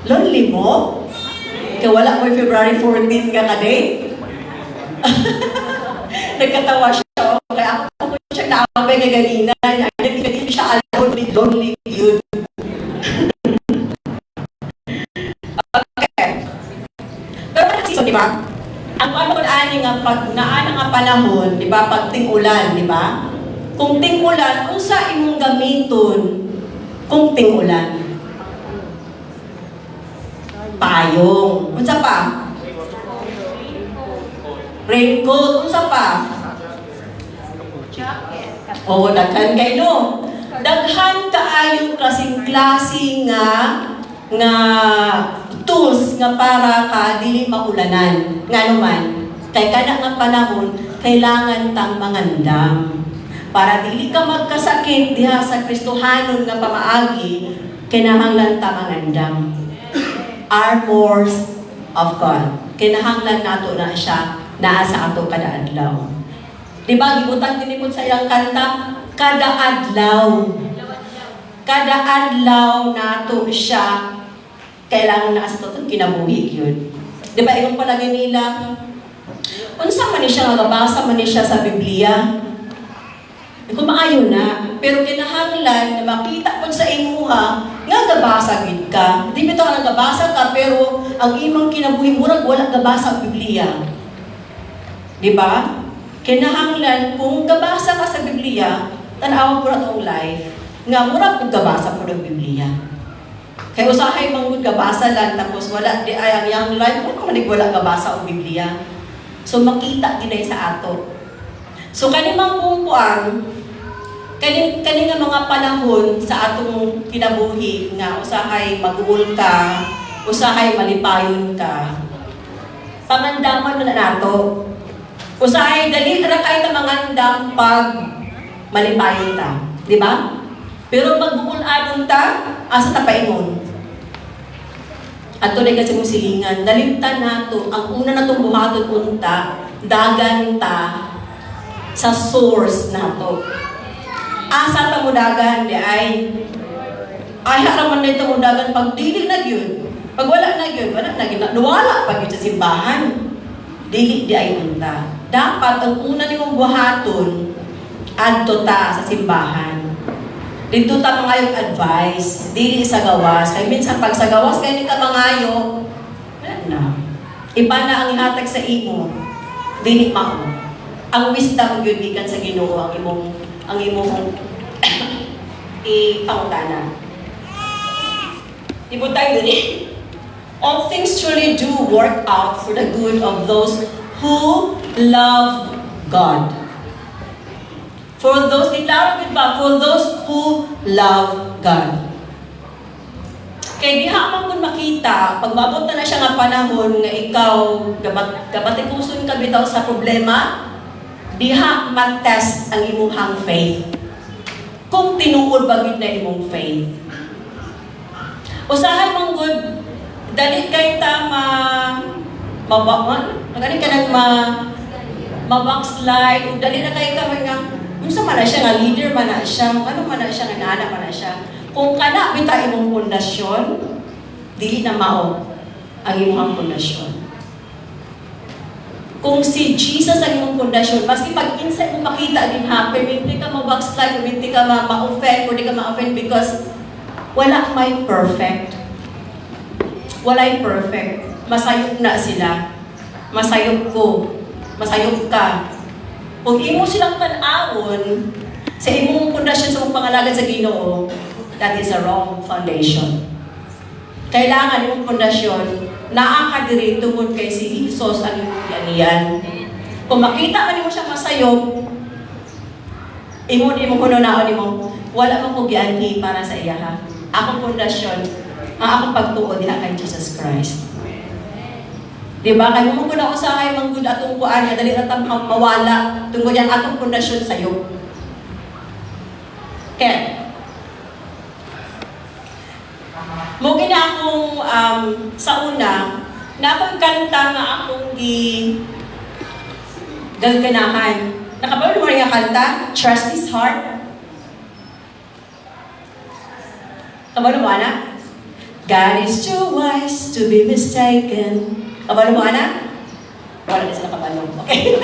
Lonely mo? Kaya wala mo February 14 ka ka-date? Nagkatawa siya. Kaya ako po siya naabay ka ganina. Hindi siya alone, lonely yun. Okay. Pero so, di ba? Ang ano ani nga pag naana nga panahon, di ba? Pag ting-ulan, di ba? Kung ting-ulan, kung sa imong gamiton, kung ting-ulan. Payong. Unsa pa? Raincoat. Unsa pa? Oo, daghan kay no. Daghan kaayo klaseng-klase nga tools nga para ka dili maulanan. Nga naman, kay kada nga panahon kailangan tang mangandam. Para dili ka magkasakit diha sa Kristohanon nga pamaagi, kinahanglan ta mangandam. Armors of God. Kinahanglan nato na siya naa sa ato kada adlaw. Di ba, gibutan din po sa iyang kanta, kada adlaw. Kada adlaw nato siya kailangan na sa totoo kinabuhi yun. Di ba yung palagi nila, unsa man ni siya nga gabasa man ni siya sa Biblia. Kung maayo na, pero kinahanglan na makita po sa imuha nga gabasa gid ka. Di bitaw nga gabasa ka pero ang imong kinabuhi murag wala gabasa ang Biblia. Di ba? Kinahanglan kung gabasa ka sa Biblia, tan-aw ko na tong life nga murag kung gabasa po ng Biblia. Kaya usahay mong gabasa lang tapos wala di ay ang yang life kung wala gabasa ang Biblia. So makita dinay sa ato. So kanimang kungkuan, kani nga mga panahon sa atong kinabuhi nga usahay mag-uul ka, usahay malipayon ka. Pamandaman na nato. Usahay dali ra kay ta mangandam pag malipayon ta, di ba? Pero pag buul-anon ta, asa ta paingon? Ato na kasi mong silingan, dalimtan nato, ang una natong buhaton unta, dagan ta sa source nato. Asa ta mo dagan di ay haraman na ito mo dagan pag dili na yun. Pag wala na yun, wala na yun. Nawala pag yun sa simbahan. Dili di ay unta. Dapat ang una ni mong buhaton, adto ta sa simbahan. Dito ta mangayong advice, dili sa gawas. Kaya minsan pag sa gawas, kaya ni ka mangayo, wala na. Iba na ang ihatag sa imo. Dili mao. Ang wisdom yun, gikan sa Ginoo ang imong ipangutana. Ibo tayo din eh. All things truly do work out for the good of those who love God. For those, for those who love God. Kaya di man kung makita, pagbabot na siya nga panahon nga ikaw, gabatikuson ka bitaw sa problema, diha mag-test ang imuhang faith. Kung tinuod ba gid na imong faith. Usahay mong good, dali kay ta dali ka nang ma-backslide, dali na kay ka nga, unsa man na siya nga leader man na siya, ano man na siya, nga anak man na siya. Kung kana bitaw imong pundasyon, dili na mao ang imong pundasyon. Kung si Jesus ang imong pundasyon, maski pag insa mo makita din happen, hindi ka ma-backslide, hindi ka ma-offend, hindi ka ma-offend because wala may perfect. Wala'y perfect. Masayop na sila. Masayop ko. Masayop ka. Kung imo silang tan-awon sa imong pundasyon sa imong pangalagad sa Ginoo, that is a wrong foundation. Kailangan imong pundasyon naa ka diri tungod kay si Jesus ang imong gianian. Kung makita man mo siya masayop, imo kuno naon imo, wala man ko gianhi para sa iya ha. Akong pundasyon, ang akong pagtuo diha kay Jesus Christ. Diba? Kaya mo na usahay manggod atong kuan nga dali ra ta mawala tungod yang atong pundasyon sayo. Okay. Mo gina akong sa una na akong kanta nga akong galganahan. Nakabalo mo rin nga kanta? Trust His Heart. Kabalo mo, ana? God is too wise to be mistaken. Kabalo mo, ana? Wala na sila kabalo. Okay.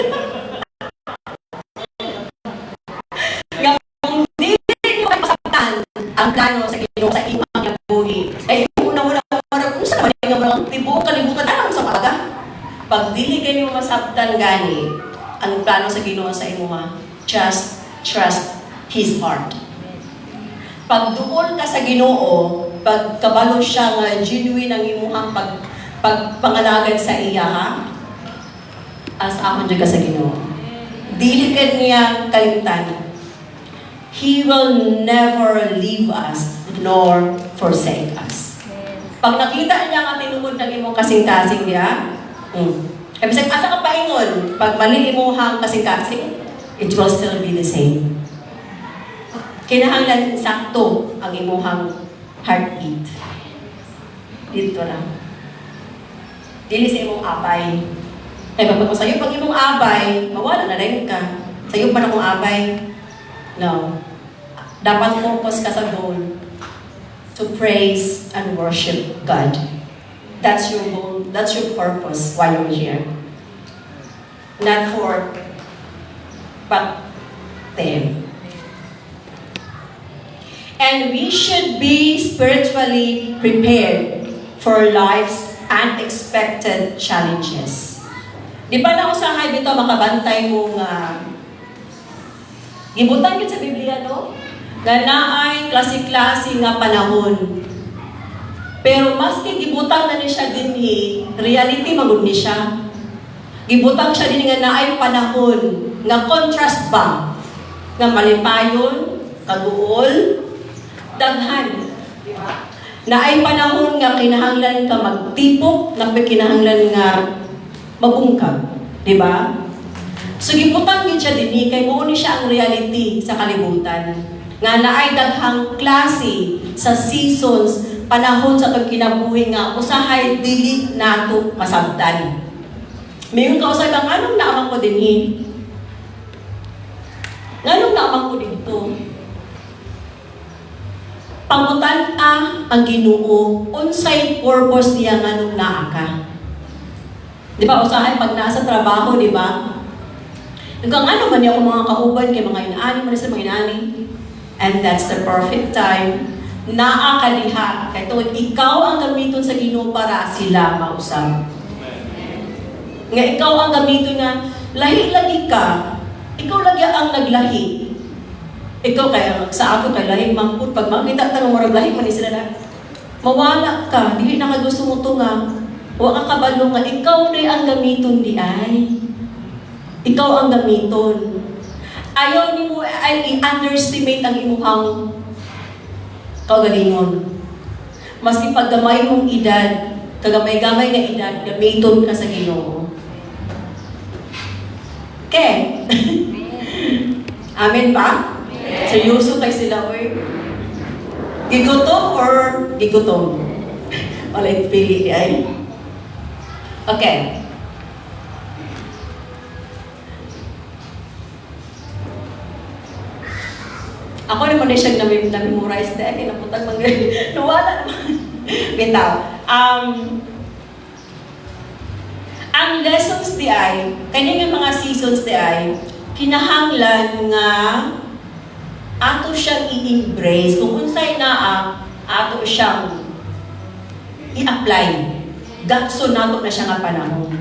Kung di mo masaktan ang plano sa Ginoo sa imong buhi, ay una-una kung saan man nga walang tibuok kalibutan alam sa paga. Pag dili kayo masabtan gani ang plano sa Ginoo sa imong, just trust His heart. Pag duol ka sa Ginoo, pag kabalo siya nga genuine ang imong pagpangalagad sa iya ha, as amon ka sa Ginoo. Dili ka niya kalimtan. He will never leave us nor forsake us. Pag nakita niya nga tinungod ng imong kasing-kasing niya, Ibig asa ka paingon, pag mali imuhang kasing-kasing, it will still be the same. Kinahanglan sakto ang imuhang heartbeat. Dito lang. Dili sa imong abay. Kaya pag sayo pag imong abay, mawala na rin ka. Sayo pa na mong abay. No. Dapat focus ka sa goal. To praise and worship God. That's your goal. That's your purpose while you're here. Not for, but them. And we should be spiritually prepared for life's unexpected challenges. Di ba nausahay dito makabantay mo nga gibutan yun sa Biblia, no? Nga naay klase-klase nga panahon. Pero maski gibutang na ni siya dinhi, reality magud ni siya. Gibutang siya din nga naay panahon nga contrast ba nga malipayon, kaguol, daghan. Di ba? Naay panahon nga kinahanglan ka magtipok, na kinahanglan nga mabungkag. Di ba? So gibutang gid siya dinhi kay mao ni siya ang reality sa kalibutan. Nga naay daghang klase sa seasons, panahon sa kinabuhi nga usahay dili nato masabtan. Mayon ka usay kang anong naamang ko dinhi? Nganong naamang ko dito? Pangutan-a ang Ginoo unsay purpose niya nganong naa ka. Di ba usahay pag nasa trabaho, di ba? Hanggang ano man niya ako mga kauban kay mga inaani man sa mga inaani. And that's the perfect time naa ka diha. Kaya tuwid ikaw ang gamiton sa Ginoo para sila mausap. Nga ikaw ang gamiton nga lahi-lagi ka. Ikaw lagi ang naglahi. Ikaw kaya sa ako kay lahi mangpud pag makita ta nga murag lahi man ni sila na mawala ka, dili na ka gusto mo to nga. Wa ka kabalo nga ikaw na ang gamiton di ay. Ikaw ang gamiton. Ayaw ni mo ay i-underestimate ang imuhang kaugalingon. Maski pag gamay mong edad, kagamay-gamay na edad, gamiton ka sa Ginoo. Okay? Amen ba? Seryoso kay sila, oy. Gigutom or gigutom? Walay pili di ay. Okay. Ako naman na siyang na-memorize na kaya naputang mga nawala naman. Bitaw. Ang lessons di ay, kanyang mga seasons di ay, kinahanglan nga ato siyang i-embrace. Kung unsay naa, ato siyang i-apply. Gatso nato na siya nga panahon.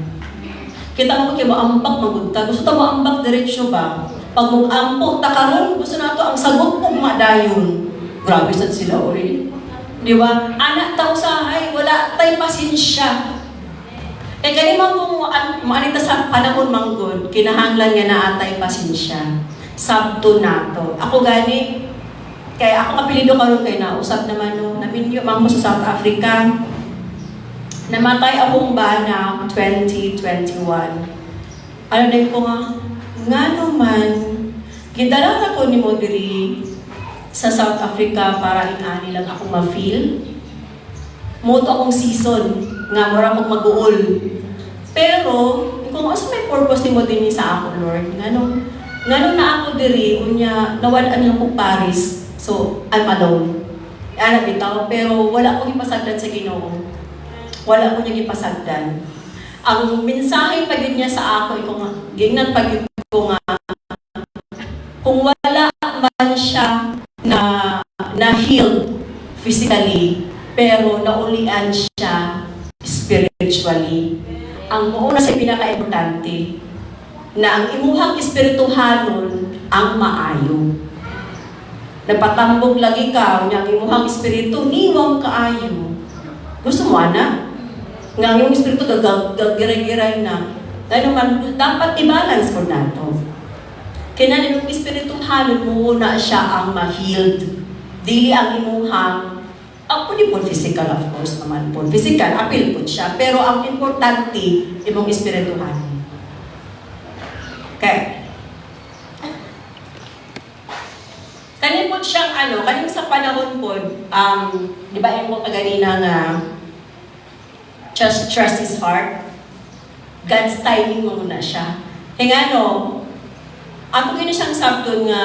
Kita mo kayo maambak magunta. Gusto ta maambak diretsyo ba? Pag mag-ampo, takaroon, gusto nato ang sagot kong madayon. Grabe sad sila, oy. Di ba? Anak tao sahay, wala tay pasensya. Eh, kanimang kung maanita sa panahon manggod, kinahanglan nga na atay pasensya. Sabto nato. Ako gani, kaya ako kapilido karon kay nausap naman no, naminyo man ko sa South Africa. Namatay akong bana 2021. Ano din ko nga naman, gidala ako ni mo diri sa South Africa para inani lang ako ma-feel. Moto akong season, nga mura akong mag-uol. Pero, kung asa may purpose ni mo din sa ako, Lord, nga na ako diri, unya, nawalaan lang ko Paris, so, I'm alone. Anak bitaw, pero wala akong ipasagdan sa Ginoo. Wala akong niyang ipasagdan. Ang mensahe pa yun niya sa ako, gingnan pa yun ko nga, kung wala man siya na healed physically, pero naulian siya spiritually. Ang una sa pinaka-importante, na ang imuhang espirituhanon ang maayo. Napatambog lagi ka, ang imuhang espiritu, niwang kaayo. Gusto mo, anak? Nga ang iyong espiritu gagiray-giray na. Dahil naman, dapat i-balance mo na ito. Kaya yung espirituhanon mo na siya ang ma-healed. Dili ang imuhang pwede po physical, of course naman po. Physical, appeal po siya. Pero ang importante, imong espirituhan. Okay. Kanin po siyang kanin sa panahon po, di ba yung ko kaganina nga, just trust His heart. God's timing mo muna siya. Kaya ato gini siyang sabton nga,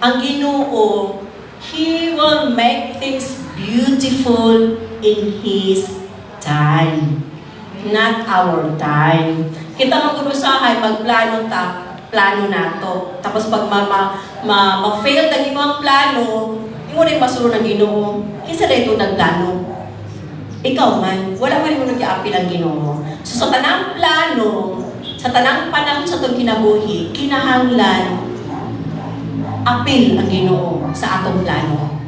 ang Ginoo, He will make things beautiful in His time. Not our time. Kita magkunusahay, magplano plano nato. Tapos pag ma-fail na ang plano, yung mo rin masuro ng Ginoo, kisa na ito nagplano. Ikaw man, wala man mo nag-i-apil ang Ginoo. So sa tanang plano, sa tanang panahon sa itong kinabuhi, kinahanglan, apil ang Ginoo sa atong plano.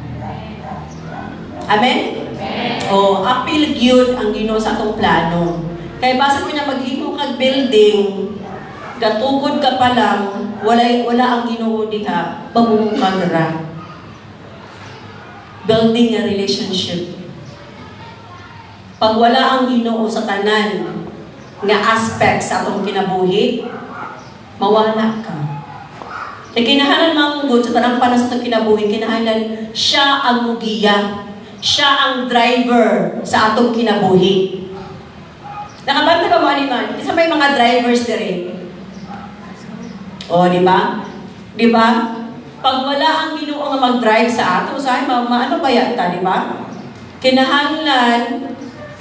Amen? O, apil yun ang Ginoo sa atong plano. Kaya basta ko niya maghimo kag building, gatugod ka pa lang, wala ang Ginoo diha, pagmumukag ra. Building a relationship. Pag wala ang Ginoo sa tanan nga aspect sa atong kinabuhi, mawala ka. Kaya kinahanglan manggod sa tanang panahon sa atong kinabuhi, kinahanglan siya ang mugiya. Siya ang driver sa atong kinabuhi. Nakabanta ka mo animan? Kasi may mga drivers din. O, di ba? Di ba? Pag wala ang Ginoo nga mag-drive sa ato, sabi, ano ba yan ta, di ba? Kinahanglan,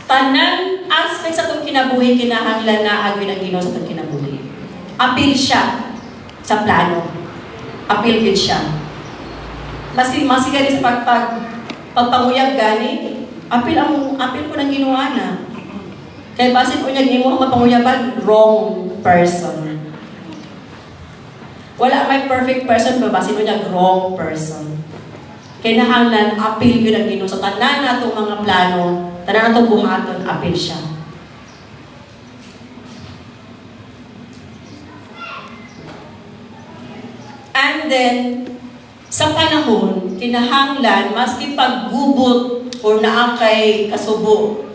tanan aspect sa itong kinabuhi, kinahanglan na agwin ang Ginoo sa itong kinabuhi. Apil siya sa plano. Apil din siya. Mas gani sa pagpanguyag gani, apil ko ng ginawa na. Kaya basit ko niya, mo ang mapanguyaban, wrong person. Wala may perfect person, babasin mo niya, wrong person. Kaya nahanglan, apil yun ang Ginoo. So, tanan na itong mga plano, tanan na itong buhaton, apil siya. And then, sa panahon, kinahanglan, maski paggubot o naakay kasubo.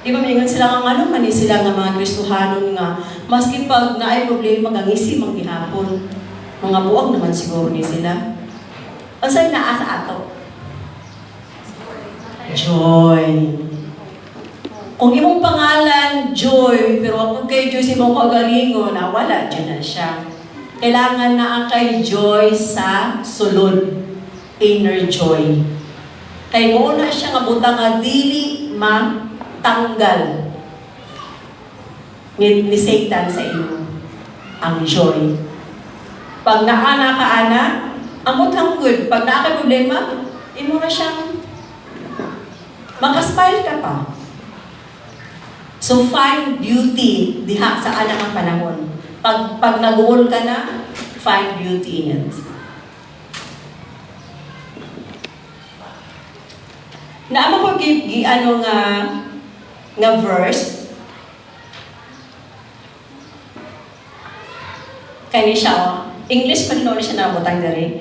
Di ba mingon sila nga ano, mani sila nga mga Kristohanon nga, maski pag naay problema, gangisi manggihapon. Mga buwag naman siguro ni sila. Ang sa'yo naasa ato? Joy. Kung imong pangalan, Joy, pero kung kay Joy si mong kagalingon, wala, dyan na siya. Kailangan na ang kay Joy sa sulod. Inner joy. Kay muna siya nga butang nga dili matanggal ni Satan sa inyo. Ang joy. Pag naana ka ana, amot lang good. Pag naaka problema, imo na siyang makasmile ka pa. So find beauty diha sa anang panahon. Pag nag-uol ka na, find beauty in it. Naama ko ano nga verse. Kani siya, English pa rin siya nabutang dari.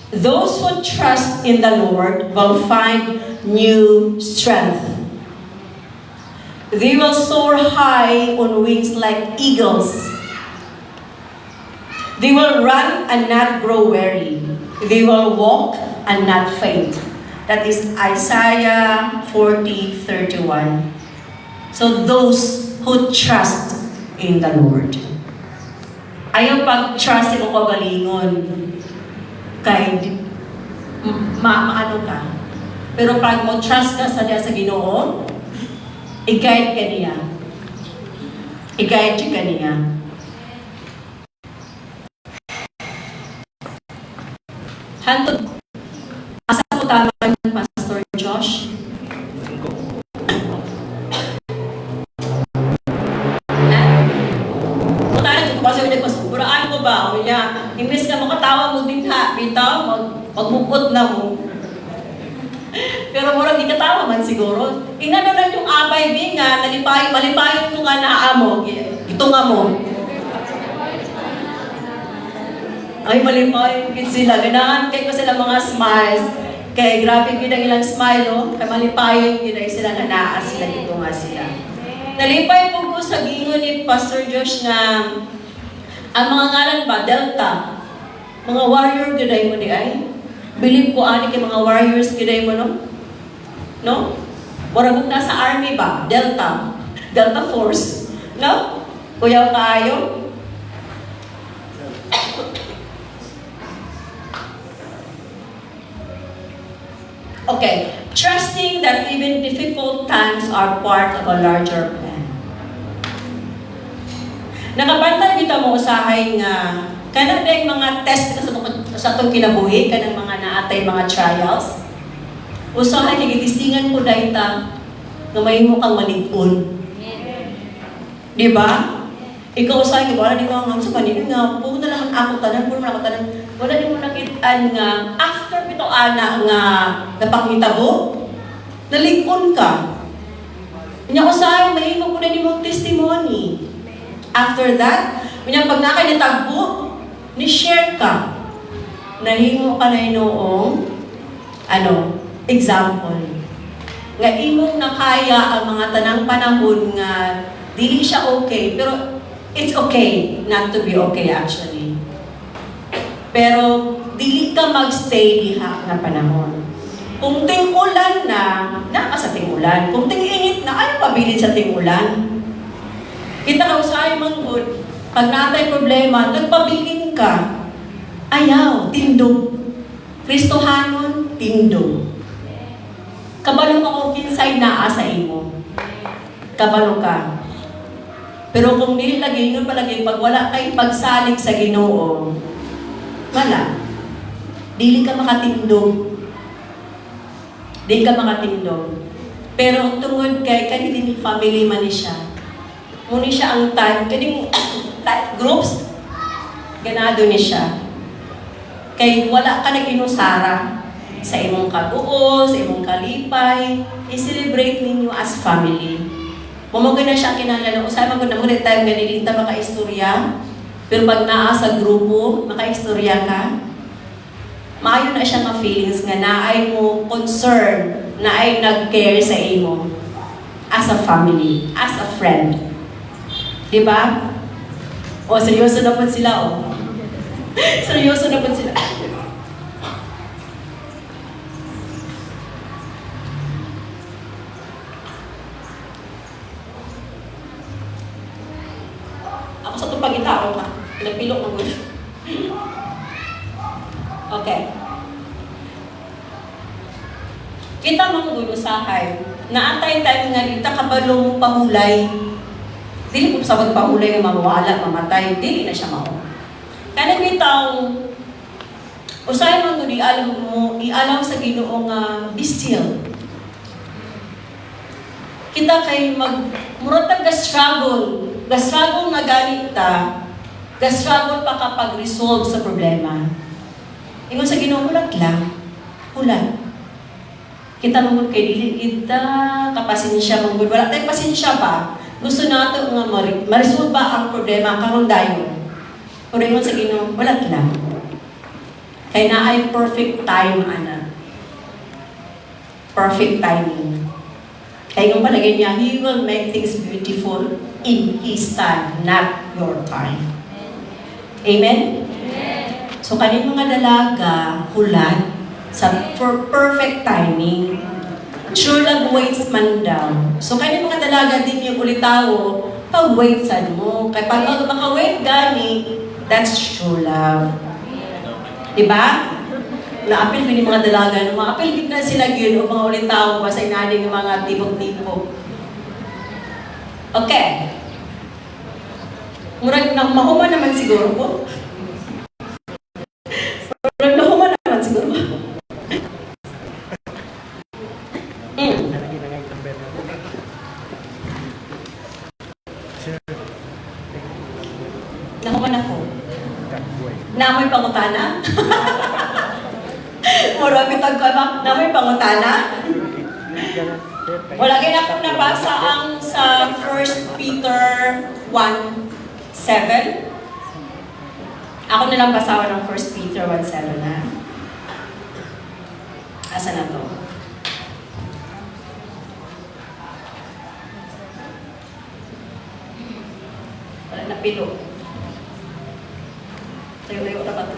Those who trust in the Lord will find new strength. They will soar high on wings like eagles. They will run and not grow weary. They will walk and not faint. That is Isaiah 40:31. So those who trust in the Lord. Ayaw pag-trust mo kagalingon. Kay maano ka. Pero pag mo trust ka sa Ginoo, i-guide ka niya. I-guide ka niya. Hantod, asa po tama Pastor Josh? Mutaran ko kasi ulit mas buraan ko ba? O niya, imbes ka makatawa mo din ha, bitaw, magmukot na mo. Pero murang ikatawa man siguro. Ingano na yung abay din nga, malipayon mo nga naamo, ito nga mo. Ay, malipayon din sila. Ganahan kayo sila mga smiles. Kaya grabe yun ang ilang smile, no? Kaya malipayon yun ay sila nga naas sila, ito nga sila. Nalipay po ko sa gingon ni Pastor Josh na ang mga ngalan ba, Delta, mga warrior giday mo di ay. Believe ko ani kay mga warriors giday mo, no? No? Waragong nasa army ba? Delta. Delta Force. No? Kuyaw kayo? Okay, trusting that even difficult times are part of a larger plan. Nakabantay kita mo usahay nga kana day mga test sa itong kinabuhi, kanang mga naatay mga trials. Usahay kay gitistingan ko dayta nga mahimo kang malig-on. Di ba? Ikaw usahay wala di mo nga sa kanina nga po na lang ako tanan wala di mo nakit-an nga after bito ana nga napakitabo nalig-on ka. Nya usahay mahimo ko na nimong testimony. After that, kunya pag nakay natagbo, ni share ka. Nahimo ka na inoong example. Nga imong nakaya ang mga tanang panahon nga dili siya okay, pero it's okay not to be okay actually. Pero dili ka magstay diha nga panahon. Kung ting-ulan na sa ting-ulan. Kung ting-init na, ano pabilin sa ting-ulan? Kita ka usahay manggod, pag natay problema, nagpabilin ka. Ayaw, tindog. Kristohanon, tindog. Kabalo ako kinsay naa sa imo. Kabalo ka. Pero kung nilagay nyo palagay, pag wala kay pagsalig sa Ginoo, wala. Dili ka makatindog. Dili ka makatindog. Pero tungod kay kanina family man ni siya. Muna siya ang time, kaning life groups, ganado ni siya. Kay wala ka nag-inusara sa imong kabuo, sa imong kalipay, i-celebrate ninyo as family. Mamaga na siya kinalala, usay magod na muna time nga nilinta maka-istorya, pero pag naa sa grupo, maka-istorya ka, maayo na siya nga feelings nga naay mo concern, naay nag-care sa imo as a family, as a friend. Diba? O, seryoso na po sila, o. Seryoso na po sila. Ako sa itong pagitao ka. Pinapilok ng gulo. Okay. Kita mga gulo sahay. Naantay tayo nga dito kabalong pahulay. Dili ko sa pagpahulay nga mawala, mamatay, dili na siya mao. Kana bitaw usay man gud ialam sa Ginoo nga be still. Kita kay murag ga-struggle nga ganit ta, ga-struggle pa kapag resolve sa problema. Ingon sa Ginoo hulat lang. Hulat. Kita mangud kay dili kita kapasensya mangud wala tay pasensya pa. Gusto nato nga ma-resolve ba ang problema karon dayon. Pero ingon sa Ginoo, walat lang. Kay naay perfect time ana. Perfect timing. Kay kung palagay niya, He will make things beautiful in His time, not your time. Amen? So kanin mga dalaga, hulat sa perfect timing. True love waits man daw. So kaya mga dalaga din yung ulitaw, pag-wait sad mo. Kaya pag maka-wait gani, that's true love. Diba? Na-apil din yung mga dalaga. Ma-apil din na sila yun o mga ulitaw, basta inanin yung mga tipog-tipog. Okay. Murag na mahuman naman siguro po. Murag nahuman naman siguro po. Nakuman ako. Namoy pangutana? Mura bitag ko ba? Namoy pangutana? Wala kayo na akong nabasa ang sa 1 Peter 1:7. Ako nilang basawan ng 1 Peter 1:7 na. Asa na to? Wala na pilo. Tayo-tayo na ba ito?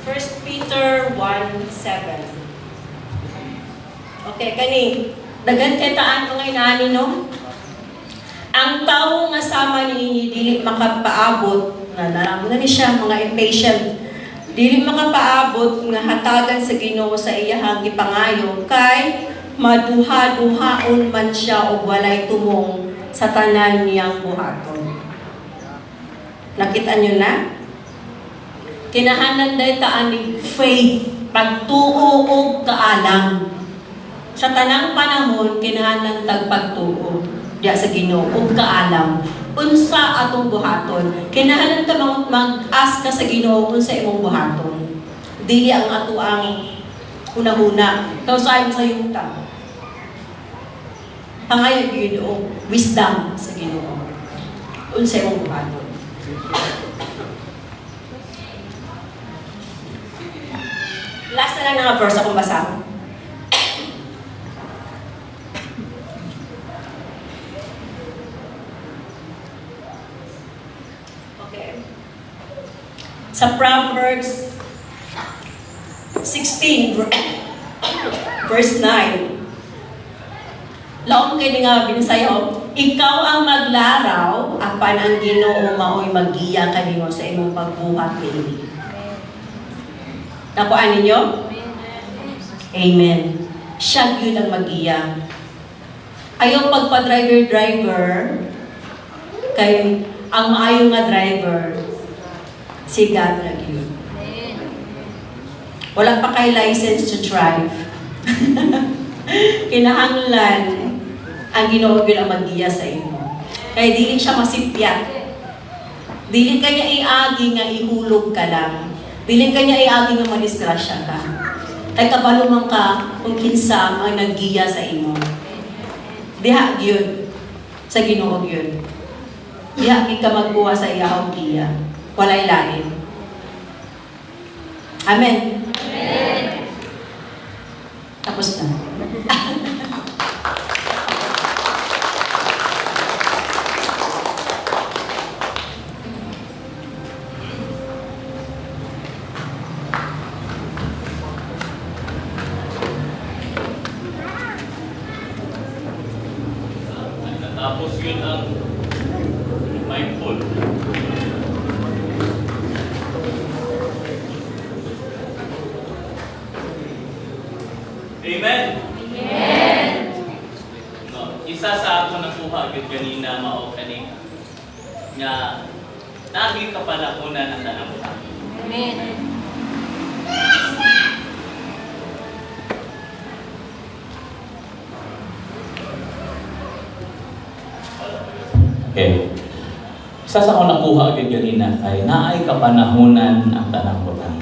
First Peter 1:7. Okay, kani. Dagan kay taan mga inani, no? Ang tao nga sama ni dili makapaabot nga naramo na ni siya mga impatient. Dili makapaabot nga hatagan sa Ginoo sa iyahang gipangayo kay maduha-duhaon man siya og walay tumong sa tanan niyang buhaton. Nakita niyo na? Kinahanglan day ta ani faith, pagtuo og kaalam. Sa tanang panahon kinahanglan tag pagtuo diya sa Ginoo ug kaalam. Unsa atong buhaton? Kinahanglan ka mag-ask ka sa Ginoo unsa imong buhaton. Dili ang ato ang una-una. Kausayon sa yuta. Pangayon Ginoo, wisdom sa Ginoo. Unsa imong buhaton. Last na lang nga verse akong basahin. Sa Proverbs 16, verse 9. Laong kini nga binasayo, ikaw ang maglaraw, apan ang Ginoo mao'y maggiya kanimo sa imong pagbuhat niini. Nakuha ninyo? Amen. Siya yun ang maggiya. Ayaw pagpa-driver, kay ang maayo nga driver, si God na yun. Wala pa kay license to drive. Kinahanglan ang Ginoo gyud ang maggiya sa imo. Kay dili siya masipyat. Dili kanya iagi nga ihulog ka lang. Dili kanya iagi nga madisgrasya ka. Kay kabalo man ka kung kinsa ang naggiya sa imo. Diha gyud sa Ginoo gyud. Diha ka magkuha sa iyahang giya. Walay lain. Amen. Amen. Tapos na. Tapos yun ang mindful. Amen? Amen! No, isa sa ako nakuha agad ganina, mao kanina, nga naging kapalakunan ang tanang mo. Amen. Okay. Isa sa ako nakuha agad ganina kay naay kapanahunan ang tanang butang.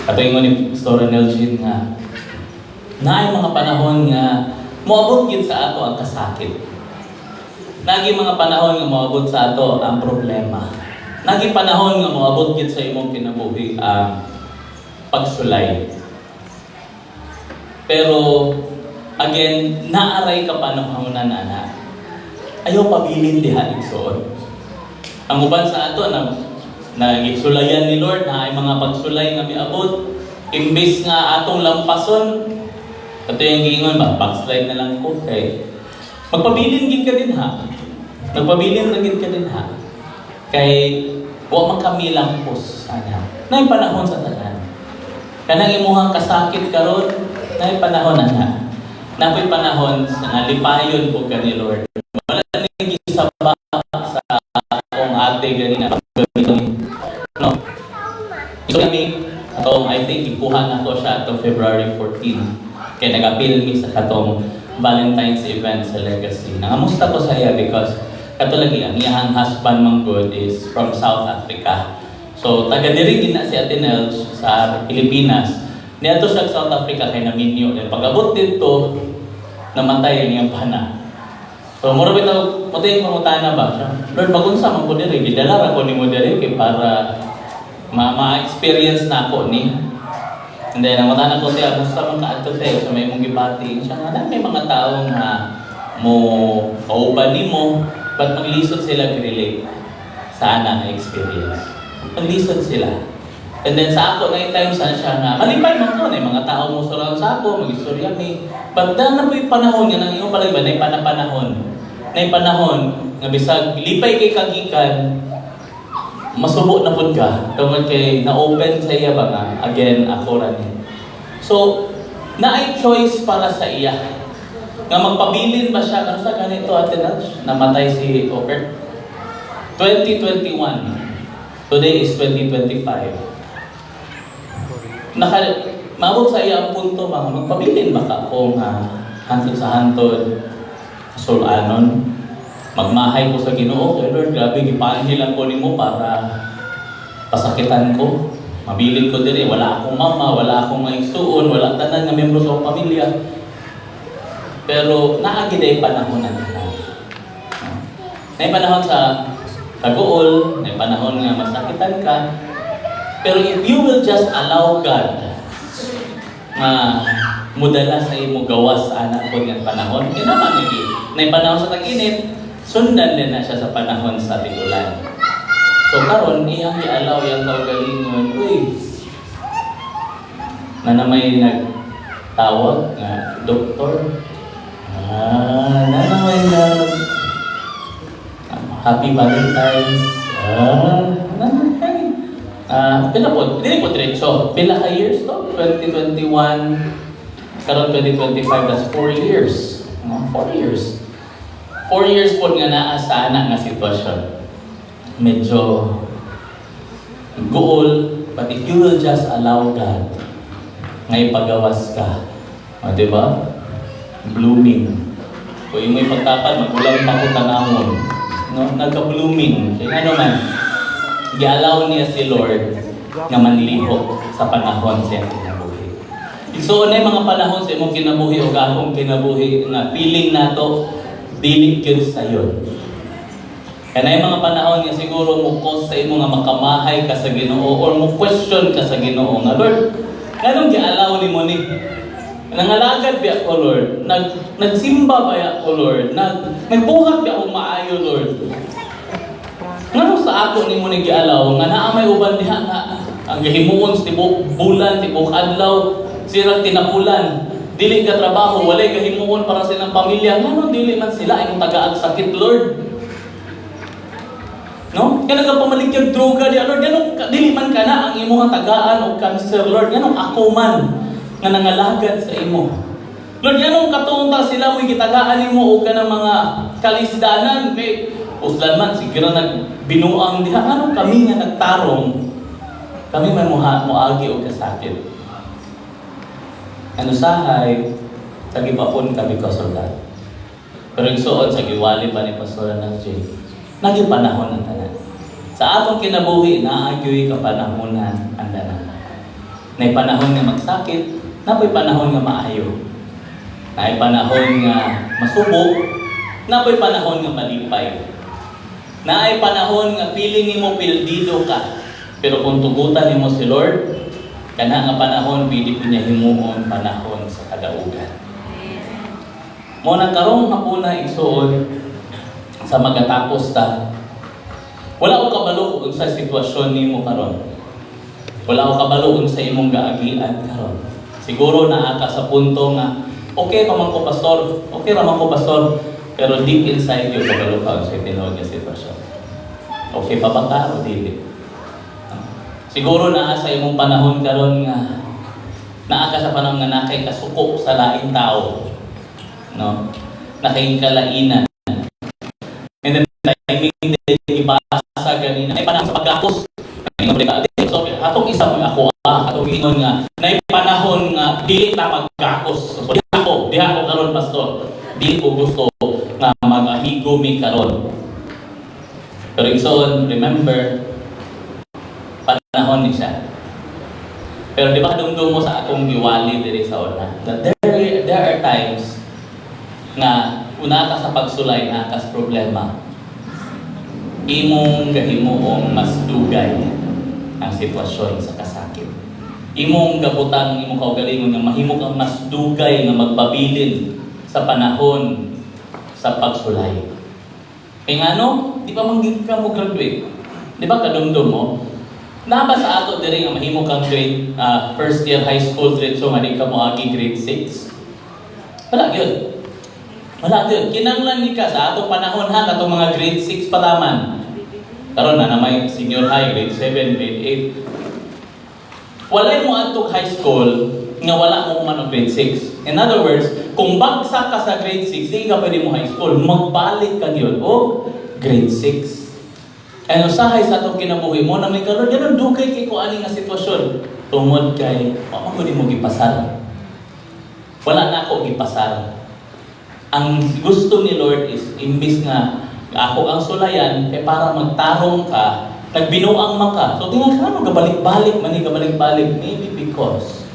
Katuingon ni Pastor Nelson nga naay mga panahon nga moabot gid sa ato ang kasakit. Nagi mga panahon nga moabot sa ato ang problema. Nagi panahon nga moabot gid sa imong kinabuhi ang pagsulay. Pero again, naaray ka panahonan ana. Ayaw pabilin diha igsoon. Ang uban sa ato na igsulayan ni Lord na ay mga pagsulay nga miabot imbes nga atong lampason kato yung giingon ba backslide na lang ko kay magpabilin gid ka din ha. Magpabilin ra gid ka din ha. Kay wa man kami lampos ana. Nay panahon sa tanan. Kanang imuhang kasakit karon nay panahon ana. Napoy panahon nga lipayon ko kani Lord. Wala ni gisaba sa akong ate ganina paggamit no. So kami atong I think ikuha na ko siya atong February 14 kay nag-appeal mi sa katong Valentine's event sa Legacy. Nangamusta ko sa iya because katulagi ang iyang husband man good is from South Africa. So taga diri din na si Ate Nels sa Pilipinas. Niadto siya sa South Africa kay naminyo. Pag-abot dito namatay ang iyang pana. So mura bitaw mutay mamutana ba siya. Lord magunsa man ko diri gidala ra ko nimo diri kay para ma-experience na ako ni. And then, ang matana ko siya, gusto mong kaadto siya, so may mong gibati. Siya nga, may mga tao nga mo kauban ni mo, but maglisod sila relate sa ana experience. Maglisod sila. And then sa ako, na time sana siya nga, malipay mo ko, mga tao mo surround sa ako, mag-istorya may. But dahil na po yung panahon, yan ang iyong palagi ba, na panahon. Na panahon, nga bisag, lipay kay kagikan, masubo na pud ka tungod kay na-open sa iya ba nga again ako ra ni. So naay choice para sa iya nga magpabilin ba siya ano sa ganito Ate Nats, namatay si Oper 2021, today is 2025. Maabot sa iya ang punto mga magpabilin ba ka kung hantod sa hantod sulanon magmahay ko sa Ginoo kay Lord, grabe gipaanhilan ko nimo para pasakitan ko. Mabilin ko diri, wala akong mama, wala akong maigsuon, wala tanan nga miyembro sa akong pamilya. Pero naagi day panahon na tanan. Nay panahon sa kaguol, nay panahon nga masakitan ka. Pero if you will just allow God nga mudala sa imo gawas sa anak ko nga panahon, kinaman lagi. Nay panahon sa tag-init, sundan din na siya sa panahon sa tigulan. So karon iyang i-allow yang kaugalingon, uy, na namay nagtawag nga doktor. Na namay Happy Valentine's. Na namay. Pila po, dili po diretso. Pila ka years to? 2021, karon 2025, that's 4 years. 4 years. 4 years po nga naa sa anak nga sitwasyon. Medyo goal, but if you will just allow God nga ipagawas ka, di ba? Blooming. Kung imo'y pagtapan, magulang pa ko tanahon. No? Nagka-blooming. Kaya ano man, i-allow niya si Lord nga manliho sa panahon siya kinabuhi. So, na mga panahon sa imong kinabuhi o akong kinabuhi nga feeling nato dili gyud sayon. Kaya na yung mga panahon nga siguro mo cause sa imo nga makamahay ka sa Ginoo or mo question ka sa Ginoo nga Lord, nganong gi-allow nimo ni? Nangalagad biya ko Lord, nagsimba ba ya ko Lord, nagbuhat biya ko maayo Lord. Ngano sa ako nimo ni gi-allow nga naa may uban diha nga ang gihimuon sa tibok bulan, tibok adlaw, sirang tinapulan. Dili ka trabaho, walay kahimuon para silang pamilya. Ngano dili man sila imong tagaag sakit, Lord? No? Kaya nagpamaligyan droga di Lord. Ngano dili man kana ang imong tagaan o cancer, Lord? Ngano ako man nga nangalagad sa imo? Lord, ngano katunta sila mo gitagaan nimo og kanang mga kalisdanan kay uslan man siguro nagbinuang diha. Ngano kami nga nagtarong? Kami man moagi og kasakit. Ano sahay, tagipapon ka because of that. Pero igsuon sa giwali pa ni Pastor Nancy, naging panahon ng tanan. Sa atong kinabuhi, naagyoy ka panahonan ang tanan. Nay panahon nga magsakit, napoy panahon nga maayo. Nay panahon nga masubo, napoy panahon nga malipay. Naay panahon nga feeling nimo pildido ka. Pero kung tugutan nimo si Lord, kana nga panahon, pwede po niya himuon panahon sa kadaugan. Mo nang karong hapuna igsuon sa magatapos ta. Wala ko kabalo kung sa sitwasyon nimo karon. Wala ko kabalo sa imong gaagian karon. Siguro naa ka sa punto nga okay pa man ko pastor, okay ra man ko pastor, pero deep inside you kabalo ka sa tinuod nga sitwasyon. Okay pa ba ka o dili? Siguro naa sa imong panahon karon nga naa ka sa panahon nga nakay kasuko sa laing tao. No? Nakay kalainan. And then timing din ibasa ganina ay panahon sa pagkakos. So atong isa mo ako atong ingon nga nay panahon nga dili ta magkakos. So di ako karon pastor. Di ko gusto nga mag-ahigo mi karon. Pero igsoon, remember panahon ni siya. Pero di ba dumdum mo sa akong giwali diri sa una? That there are times nga una ka sa pagsulay na ka sa problema. Imong gahimuong mas dugay ang sitwasyon sa kasakit. Imong gabutang imong kaugalingon nga mahimo kang mas dugay nga magpabilin sa panahon sa pagsulay. Kaya nga no, di ba manggid ka mo graduate? Di ba kadumdum mo? Naba sa ato diri nga mahimo kang grade first year high school grade so nga di ka moagi grade 6. Wala gyud. Wala gyud. Kinanglan ni ka sa atong panahon ha katong mga grade 6 pa taman. Karon na may senior high, grade 7, grade 8. Walay mo adtong high school nga wala mo man og grade 6. In other words, kung bagsak ka sa grade 6, di ka pwede mo high school, magbalik ka gyud o grade 6. Ano usahay sa atong kinabuhi mo na may karon ganun dugay kay ko ani nga sitwasyon. Tungod kay wa man mo gipasar. Wala na ako gipasar. Ang gusto ni Lord is imbis nga ako ang sulayan kay para magtarong ka, nagbinuang man ka. So tingnan ka ano gabalik-balik man gabalik-balik maybe because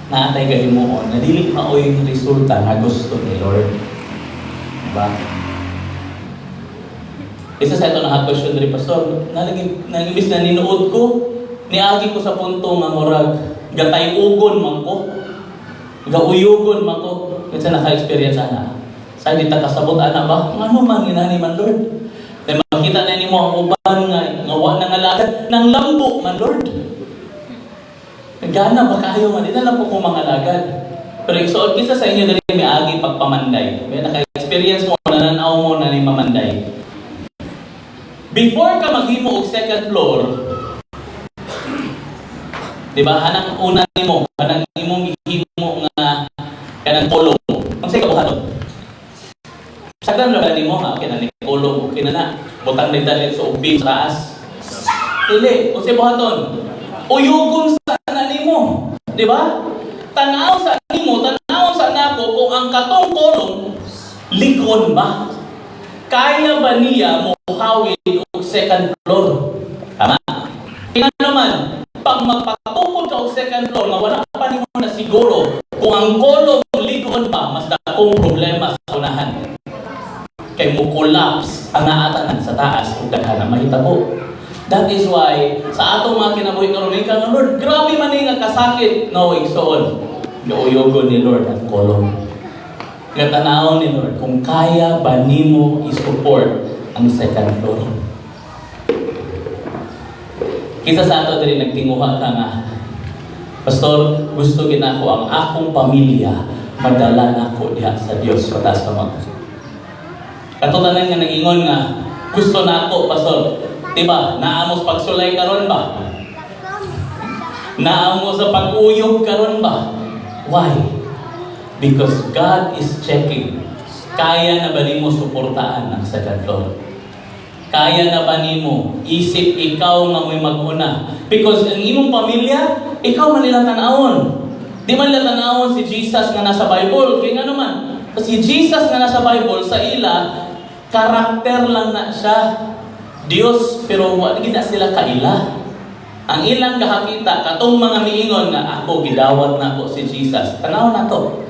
naatay gahimuon na dili maoy yung resulta nga gusto ni Lord. Diba? Isa sa ito na hot question rin, Pastor, nang-imbis na ninuod ko, niagi ko sa punto nga murag, gatay-ugon man ko, gauyugon man ko, kasi naka-experience ana. Sa di ta kasabot ana ba? Ano man ginani man Lord? Kaya makita na nimo ang uban nga wa na nga lagad nang lambo man Lord. Gana ba kayo man? Di na lang po kung mga lagad. Pero igsuot kisa sa inyo dali may agi pagpamanday. May naka-experience mo, nananaw mo na ni mamanday. Before ka maghimo og second floor, di ba, hanang una nimo, hanang imong ihimo nga kanang kolong. Ang say kabuhaton. Sagdan ra nimo ha, kinani kolong, kinana butang dali sa ubi sa taas. Dili, o say buhaton. Uyugon sa nimo, di ba? Tanaw sa nimo, tanaw sa nako kung ang katong kolong ligon ba? Kaya ba niya mo hawid og second floor? Tama? Kaya naman, pag magpatukod ka og second floor, nga wala pa nimo na siguro kung ang kolong ligon pa, mas dakong problema sa unahan. Kay mo collapse ang naatanan sa taas kung daghan na mahitabo. That is why, sa atong mga kinabuhi karon ni kang Lord, grabe man nga kasakit, no, igsoon. Gauyogon ni Lord ang kolong. Gatanaon ni Lord, kung kaya ba nimo i-support ang second floor. Kita sa ato diri nagtinguha ka nga, Pastor, gusto ginako ang akong pamilya madala nako diha sa Dios patas ka mag. Katutanan nga nagingon nga, gusto nako Pastor, diba? Naamos pagsulay karon ba? Naamo sa pag-uyog karon ba? Why? Because God is checking. Kaya na ba nimo suportaan ang second floor? Kaya na ba nimo isip ikaw nga may mag-una? Because ang imong pamilya, ikaw man nila tanawon. Di man nila tanawon si Jesus nga nasa Bible. Kaya nga naman, si Jesus nga nasa Bible, sa ila, karakter lang na siya. Diyos, pero wala na sila kaila. Ang ilang kahakita, katong mga miingon na ako, gidawat na ako si Jesus. Tanaw na to.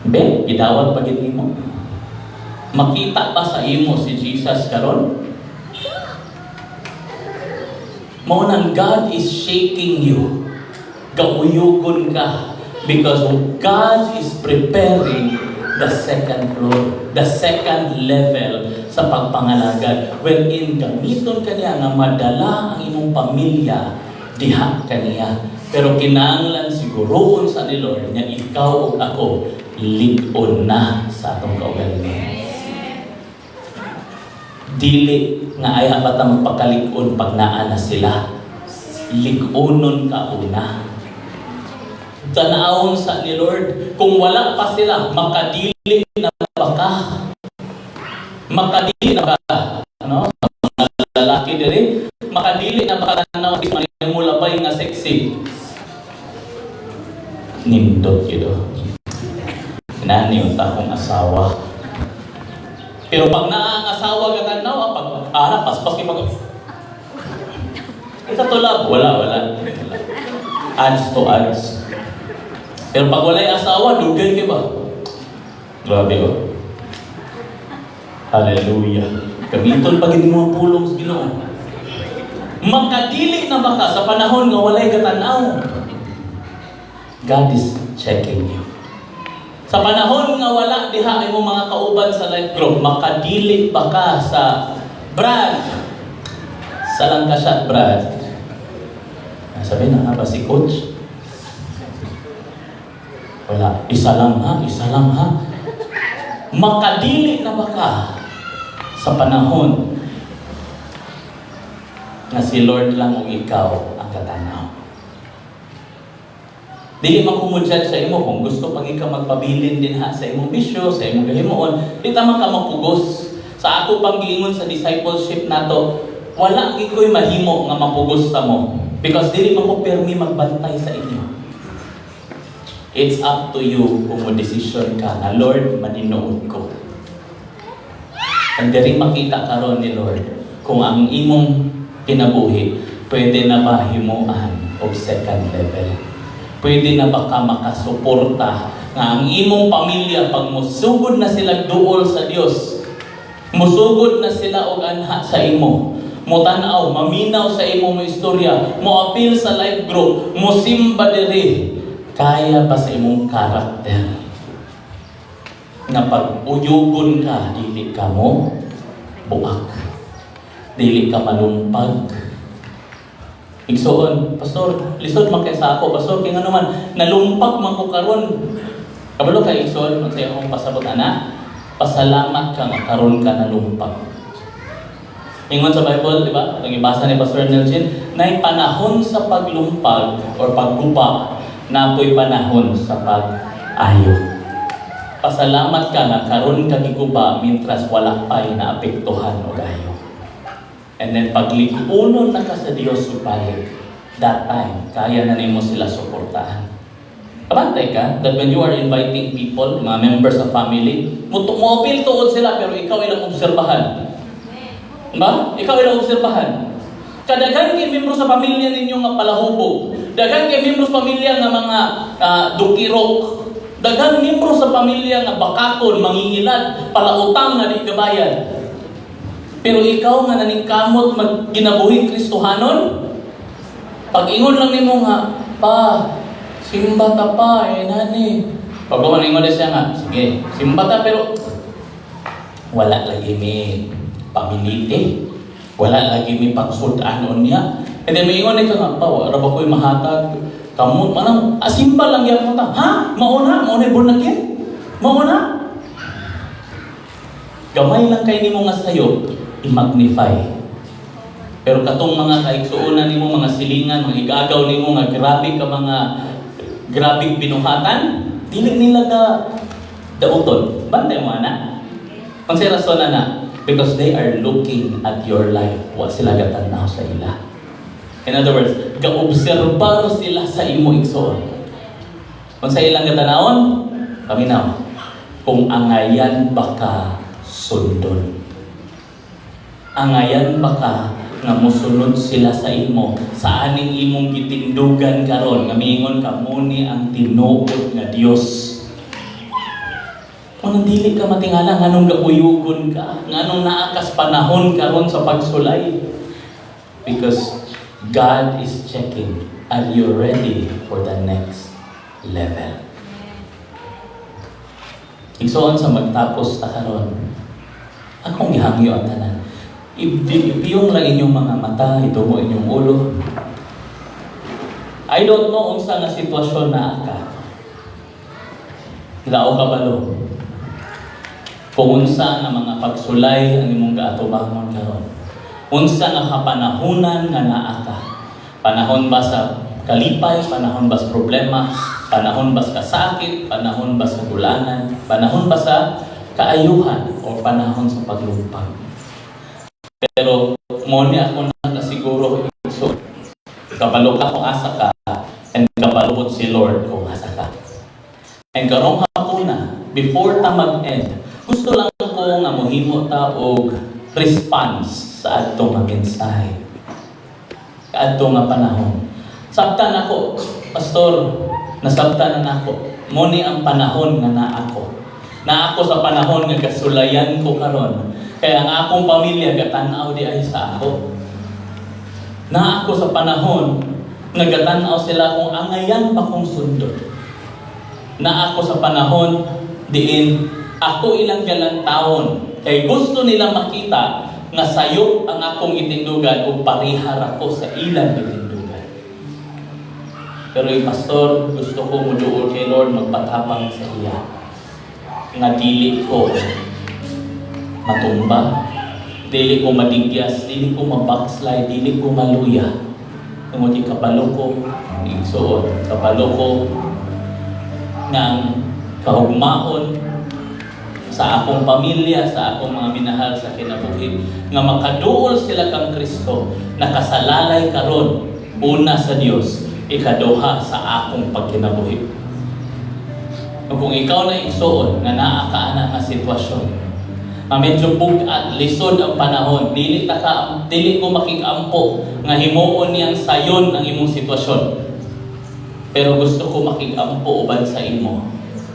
Be, gidawat pa gid nimo. Makita pa sa imo si Jesus karon? Mao nang God is shaking you. Gauyugon ka because God is preparing the second floor, the second level sa pagpangalagad. Wherein gamiton kaniya nga madala ang imong pamilya diha kaniya. Pero kinahanglan siguroon sa ni Lord nga ikaw ug ako lig-on na sa atong kaugalingon. Dili nga ay apat ang magpakalig-on pag naa na sila. Lig-onon ka una. Tanawon sa ni Lord, kung wala pa sila, makadili na ba ka? Makadili na ba ka? Ano? Mga lalaki diri, makadili na ba ka tanaw di manimulabay nga sexy? Nindot yun. Nani yung takong asawa. Pero pag naang asawa ka tanaw, pag paspas kayo mag... Isa tulab, wala. Ads to ads. Pero pag wala'y asawa, dugay ka ba? Grabe oh. Hallelujah. Gamiton pag hindi mo ang pulong sa Ginoo. Makadili na ba ka sa panahon nga wala'y katanaw? God is checking you. Sa panahon nga wala diha mo mga kauban sa life group, makadili ba ka sa Brad? Salang ka siya, Brad. Sabi na nga ba si Coach? Wala. Isa lang ha. Makadili na ba ka sa panahon nga si Lord lang o ikaw ang katanaw. Dili man ko mo judge sa imo kung gusto pag ikaw magpabilin din ha sa imong bisyo, sa imong gahimuon, di tama ka mapugos. Sa ako pang giingon sa discipleship nato, wala gikoy mahimo nga mapugos ta mo because dili man ko permi magbantay sa inyo. It's up to you kung mo decision ka na Lord, maninuod ko. Ang diri makita karon ni Lord kung ang imong kinabuhi pwede na ba himuan og second level. Pwede na ba ka makasuporta nga ang imong pamilya pag musugod na sila duol sa Dios, musugod na sila og anha sa imo, mutanaw, maminaw sa imong istorya, mo appeal sa life group, mo simba diri, kaya ba sa imong karakter na pag uyugon ka, dili ka mo buak, dili ka malumpag. Igsoon, Pastor, lisod man kay sa ako, Pastor, kaya nga naman, nalumpag man ko karon. Kabalo kay Igsoon, magsaya akong pasabot, ana, pasalamat ka nga karon ka nalumpag. Ingon sa Bible, di ba? Ang ibasa ni Pastor Nelson, na panahon sa paglumpag or pagguba, napoy panahon sa pag-ayo. Pasalamat ka nga karon ka giguba mintras wala pa'y naapektuhan o gayo. And then paglikunon na ka sa Diyos upalik, that time, kaya na nimo sila suportahan. Kabantay ka that when you are inviting people, mga members of family, mo-appeal tuod sila pero ikaw ilang obserbahan. Ba? Ikaw ilang obserbahan. Kadaghan kay membro sa pamilya ninyo nga palahubog. Daghan kay membro sa pamilya nga mga dukirok. Daghan membro sa pamilya nga bakakon, mangingilad, palautang na di kabayan. Pero ikaw nga naningkamot ginabuhing Kristohanon, pag-ingon lang nimo nga, pa, simba ta pa, nani. Pag ingon na siya nga, sige, simba ta, pero wala lagi may pamilite, wala lagi may pagsudanon niya. And then may ingon na ka nga, pa, wala ba ko'y mahatag, kamot, manang, simba lang yan mo ta. Ha? Mauna born again? Mauna? Gamay lang kay nimo nga sayo, i-magnify. Pero katong mga kaigsuonan nimo, mga silingan, mga igagaw nimo nga grabe ka mga grabing binuhatan, dili nila dauton. Bantay mo ana. Ang rason na because they are looking at your life, wa sila gatanaw sa ila. In other words, ga-obserbar sila sa imo igsuon. Kung sa ilang gatanawon, paminaw, kung angayan baka sundon. Angayan baka nga musunod sila sa imo sa aning imong gitindugan karon nga miingon ka muni ang tinuod nga Dios. Kung dili ka matingala nganong gauyugon ka, nganong naakas panahon karon sa pagsulay. Because God is checking, are you ready for the next level? Igsoon sa magtapos ta karon, akong gihangyo ang tanan. Ipiyong lang inyong mga mata, ito mo inyong ulo. I don't know unsa nga sitwasyon na ka. Hilao ka balo. Kung unsa nga mga pagsulay ang imong gaatubangon karon. Unsa nga kapanahunan nga naa ka. Panahon ba sa kalipay, panahon ba sa problema, panahon ba sa kasakit, panahon ba sa gulanan, panahon ba sa kaayuhan, o panahon sa paglumpag. Pero mo ni ako nakasiguro so kapalo ka kung asa ka and kapalukot si Lord kung asa ka. And karong hapon na before ta mag-end, gusto lang ko nga mohimo ta og response sa adto nga mensahe. Adto nga panahon. Sabtan ako, Pastor, nasabtan na ako. Mo ni ang panahon nga naa ako. Na ako sa panahon nga kasulayan ko karon. Kaya ang akong pamilya gatanaw di ay sa ako. Na ako sa panahon nga gatanaw sila kung angayan pa kong sundot. Na ako sa panahon diin ako ilang galantawon. Kay gusto nila makita nga sayo ang akong itindugan o parihar ako sa ilang itindugan. Pero Pastor, gusto ko muduol kay Lord magpatapang sa iya. Nga dili ko matumba, Dili ko madigyas, dili ko mabackslide, dili ko maluya. Tungod kabalo ko, igsuon, kabalo ko ng kahugmaon sa akong pamilya, sa akong mga minahal sa kinabuhi, nga makaduol sila kang Kristo, nakasalalay karon una sa Dios, ikaduha sa akong pagkinabuhi. Kung ikaw na igsuon nga naa ka ana nga sitwasyon, medyo bugat, lisod ang panahon, dili ko makikampo nga himuon niyang sayon ang imong sitwasyon. Pero gusto ko makikampo uban sa imo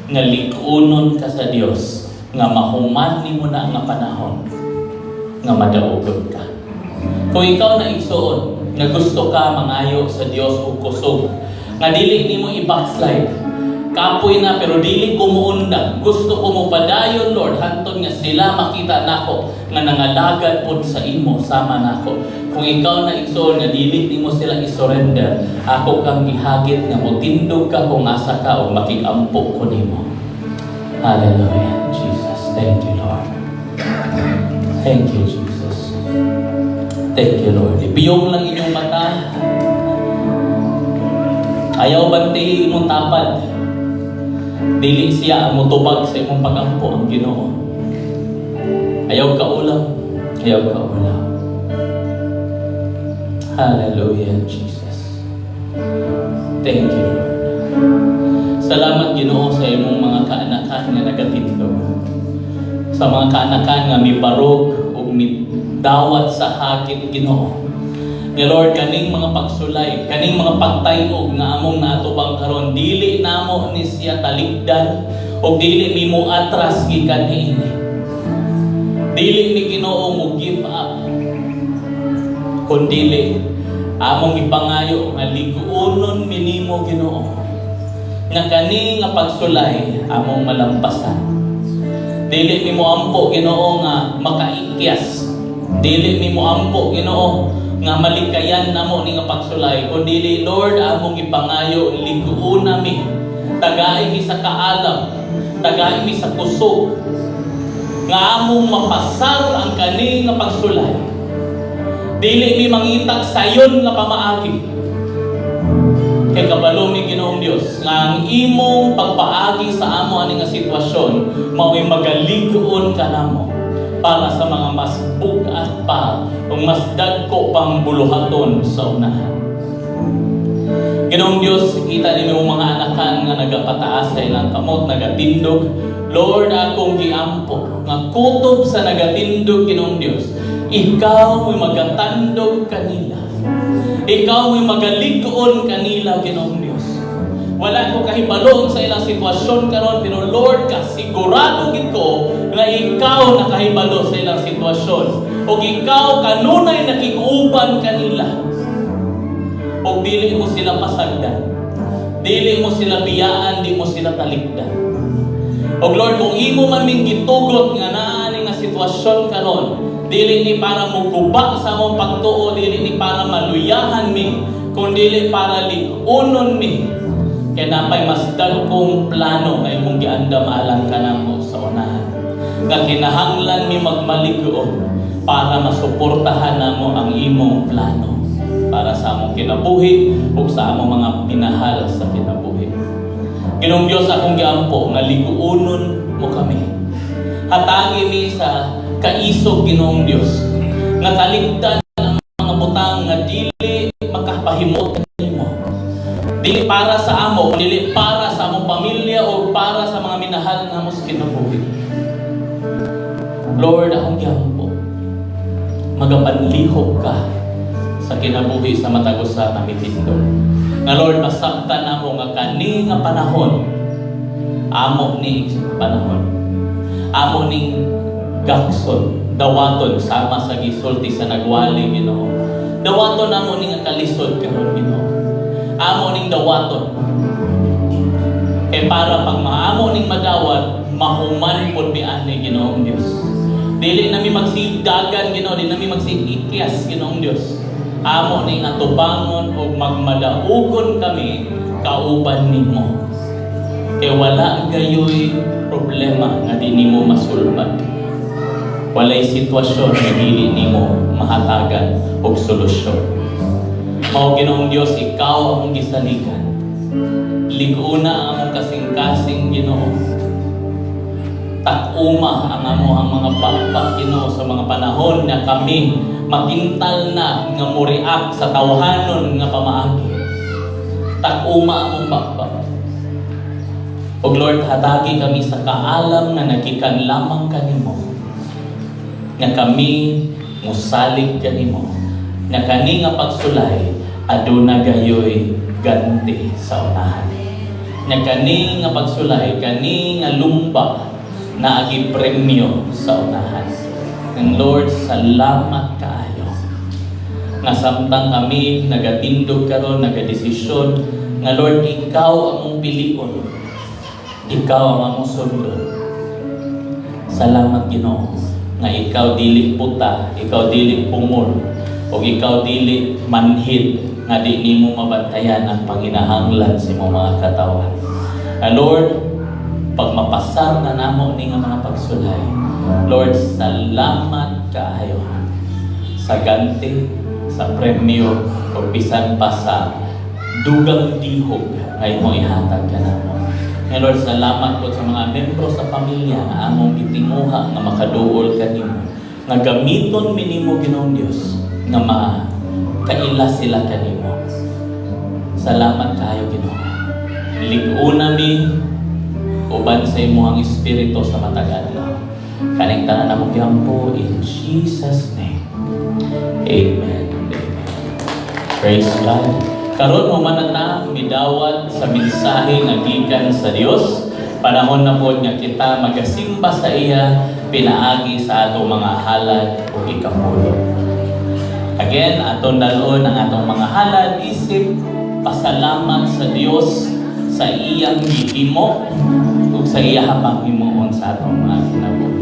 nga lig-unon ka sa Dios, nga mahuman nimo na nga panahon nga madaugod ka. Kung ikaw na igsuon nga gusto ka mangayo sa Dios ug kusog, nga dili nimo i-backslide, kapoy na pero dili ko muundag, gusto ko mo padayon Lord hantod nga sila makita nako nga nangalagad pod sa imo sama nako. Kung ikaw na igsoon nga dili nimo sila i-surrender, ako kang gihagit nga motindog ka kung asa ka o makikampo ko nimo. Hallelujah. Jesus, thank you Lord. Thank you Jesus. Thank you Lord. Ibiyong lang inyong mata. Ayaw bantihin imong tapad. Dili siya ang mutubag sa imong pagampo ang Ginoo. Ayaw ka ulam. Ayaw ka ulam. Hallelujah, Jesus. Thank you, Lord. Salamat, Ginoo, sa imong mga kaanakan nga nagatindog. Sa mga kaanakan nga mibarog o midawat sa hakit, Ginoo. Nga Lord, kaning mga pagsulay, kaning mga pagtayog nga among natubang karon, dili namo ni siya talikdan o dili mimo atras gikan niini. Dili ni Ginoo mo give up. Kundili among ipangayo nga lig-unon minimo Ginoo. Nga kani nga pagsulay among malampasan. Dili nimo ampo Ginoo nga makaikyas. Dili nimo ampo Ginoo nga malikayan namo ni nga pagsulay, kundi Lord among ipangayo lig-una mi, tagay mi sa kaalam, tagay mi sa kusog, nga among mapasar ang kani nga pagsulay. Dili mi mangitag sayon nga pamaagi. Kay kabalo mi Ginoong Dios nga ang imong pagpaagi sa amo ani nga sitwasyon mao'y magalig-on ka namo para sa mga mas bugat pa o mas dagko pang buluhaton sa unahan. Ginoong Diyos, kita nimo mga anakan nga nagapataas sa ilang kamot, nagatindog. Lord, akong giampo, nga kutob sa nagatindog, Ginoong Diyos, ikaw may magatandog kanila. Ikaw may magalig-on kanila, Ginoong Diyos. Wala ko kahibalo sa ilang sitwasyon karon, pero Lord, kasigurado gid ko nga ikaw nakahibalo sa ilang sitwasyon. O ikaw kanunay nakiguban kanila. O dili mo sila pasagdan. Dili mo sila biyaan, di mo sila talikdan. O Lord, kung imo man ming gitugot nga naa ni nga sitwasyon karon, dili ni para muguba sa among pagtuo, dili ni para maluyahan mi, kundi para lig-unon mi. Kaya napay mas dagkong plano nga imong giandam alang kanamo sa unahan. Nga kinahanglan mi magmalig-on para masuportahan namo ang imong plano para sa among kinabuhi ug sa among mga minahal sa kinabuhi. Ginoong Dios, akong giampo nga lig-unon mo kami. Hatagi mi sa kaisog, Ginoong Dios, nga kaligtan ang mga butang nga dili makapahimot kanimo. Dili para sa amo, dili para sa among pamilya o para sa mga minahal namo sa kinabuhi. Lord, akong giampo, magapanlihok ka sa kinabuhi sa matagos sa namitindog. Nga Lord, masaktan namo nga kani nga panahon, amo ni panahon, amo ning gakson, dawaton sama sa gisulti sa nagwali, Ginoo. Dawaton namo ning kalisod karon, Ginoo. Amo ning dawaton. Para pag maamo ning madawat, mahuman pod mi ani, Ginoong Dios. Dili nami magsigdagan, Ginoo, dili nami magsigikyas, Ginoong Dios. Amo ning atubangon og magmadaugon kami kauban nimo. Kay wala gayoy problema nga di nimo masulbad. walay sitwasyon nga dili nimo mahatagan og solusyon. Mao Ginoong Dios, ikaw among gisaligan. Liguna ang among kasing-kasing Ginoo. Tak-uma ang amuhang mga bakbak Ginoo sa mga panahon na kami makintal na nga mo-react sa tawhanon nga pamaagi. Tak-uma among bakbak. O Lord, hatagi kami sa kaalam na nagikan lamang kanimo. Nga kami musalig kanimo. Nga kani nga pagsulay aduna gayoy ganti sa unahan. Nga kani nga pagsulay, kani nga lumba na agi premyo sa unahan. Ng Lord, salamat kaayo. Nga samtang kami nagatindog karon, nagadesisyon, nga Lord, ikaw among pilion. Ikaw ang among sundon. Salamat Ginoo nga ikaw dili puta, ikaw dili pungol, o ikaw dili manhid nga di nimo mabantayan ang panginahanglan sa imong mga katawan. Lord, pag mapasar na namo ni nga mga pagsulay, Lord, salamat kaayo sa ganti, sa premyo, o bisan pa sa dugang dihog nga imong ihatag kanamo. Lord, salamat po sa mga membro sa pamilya nga among gitinguha nga makaduol kanimo, nga gamiton minimo Ginoong Dios nga makaila sila kanimo. Salamat kayo Ginoo. Lig-una mi uban sa imong espiritu sa matag adlaw. Kaning tanan among giampo in Jesus name. Amen. Amen. Praise God. Karon mo man na midawat sa mensahe nga gikan sa Dios. Panahon na po nga kita magasimba sa iya pinaagi sa atong mga halad o ikapulo. Again, aton dalon ang atong mga halad, isip, pasalamat sa Dios sa iyang gihimo ug sa iyang paghimuon sa atong mga kinabuhi.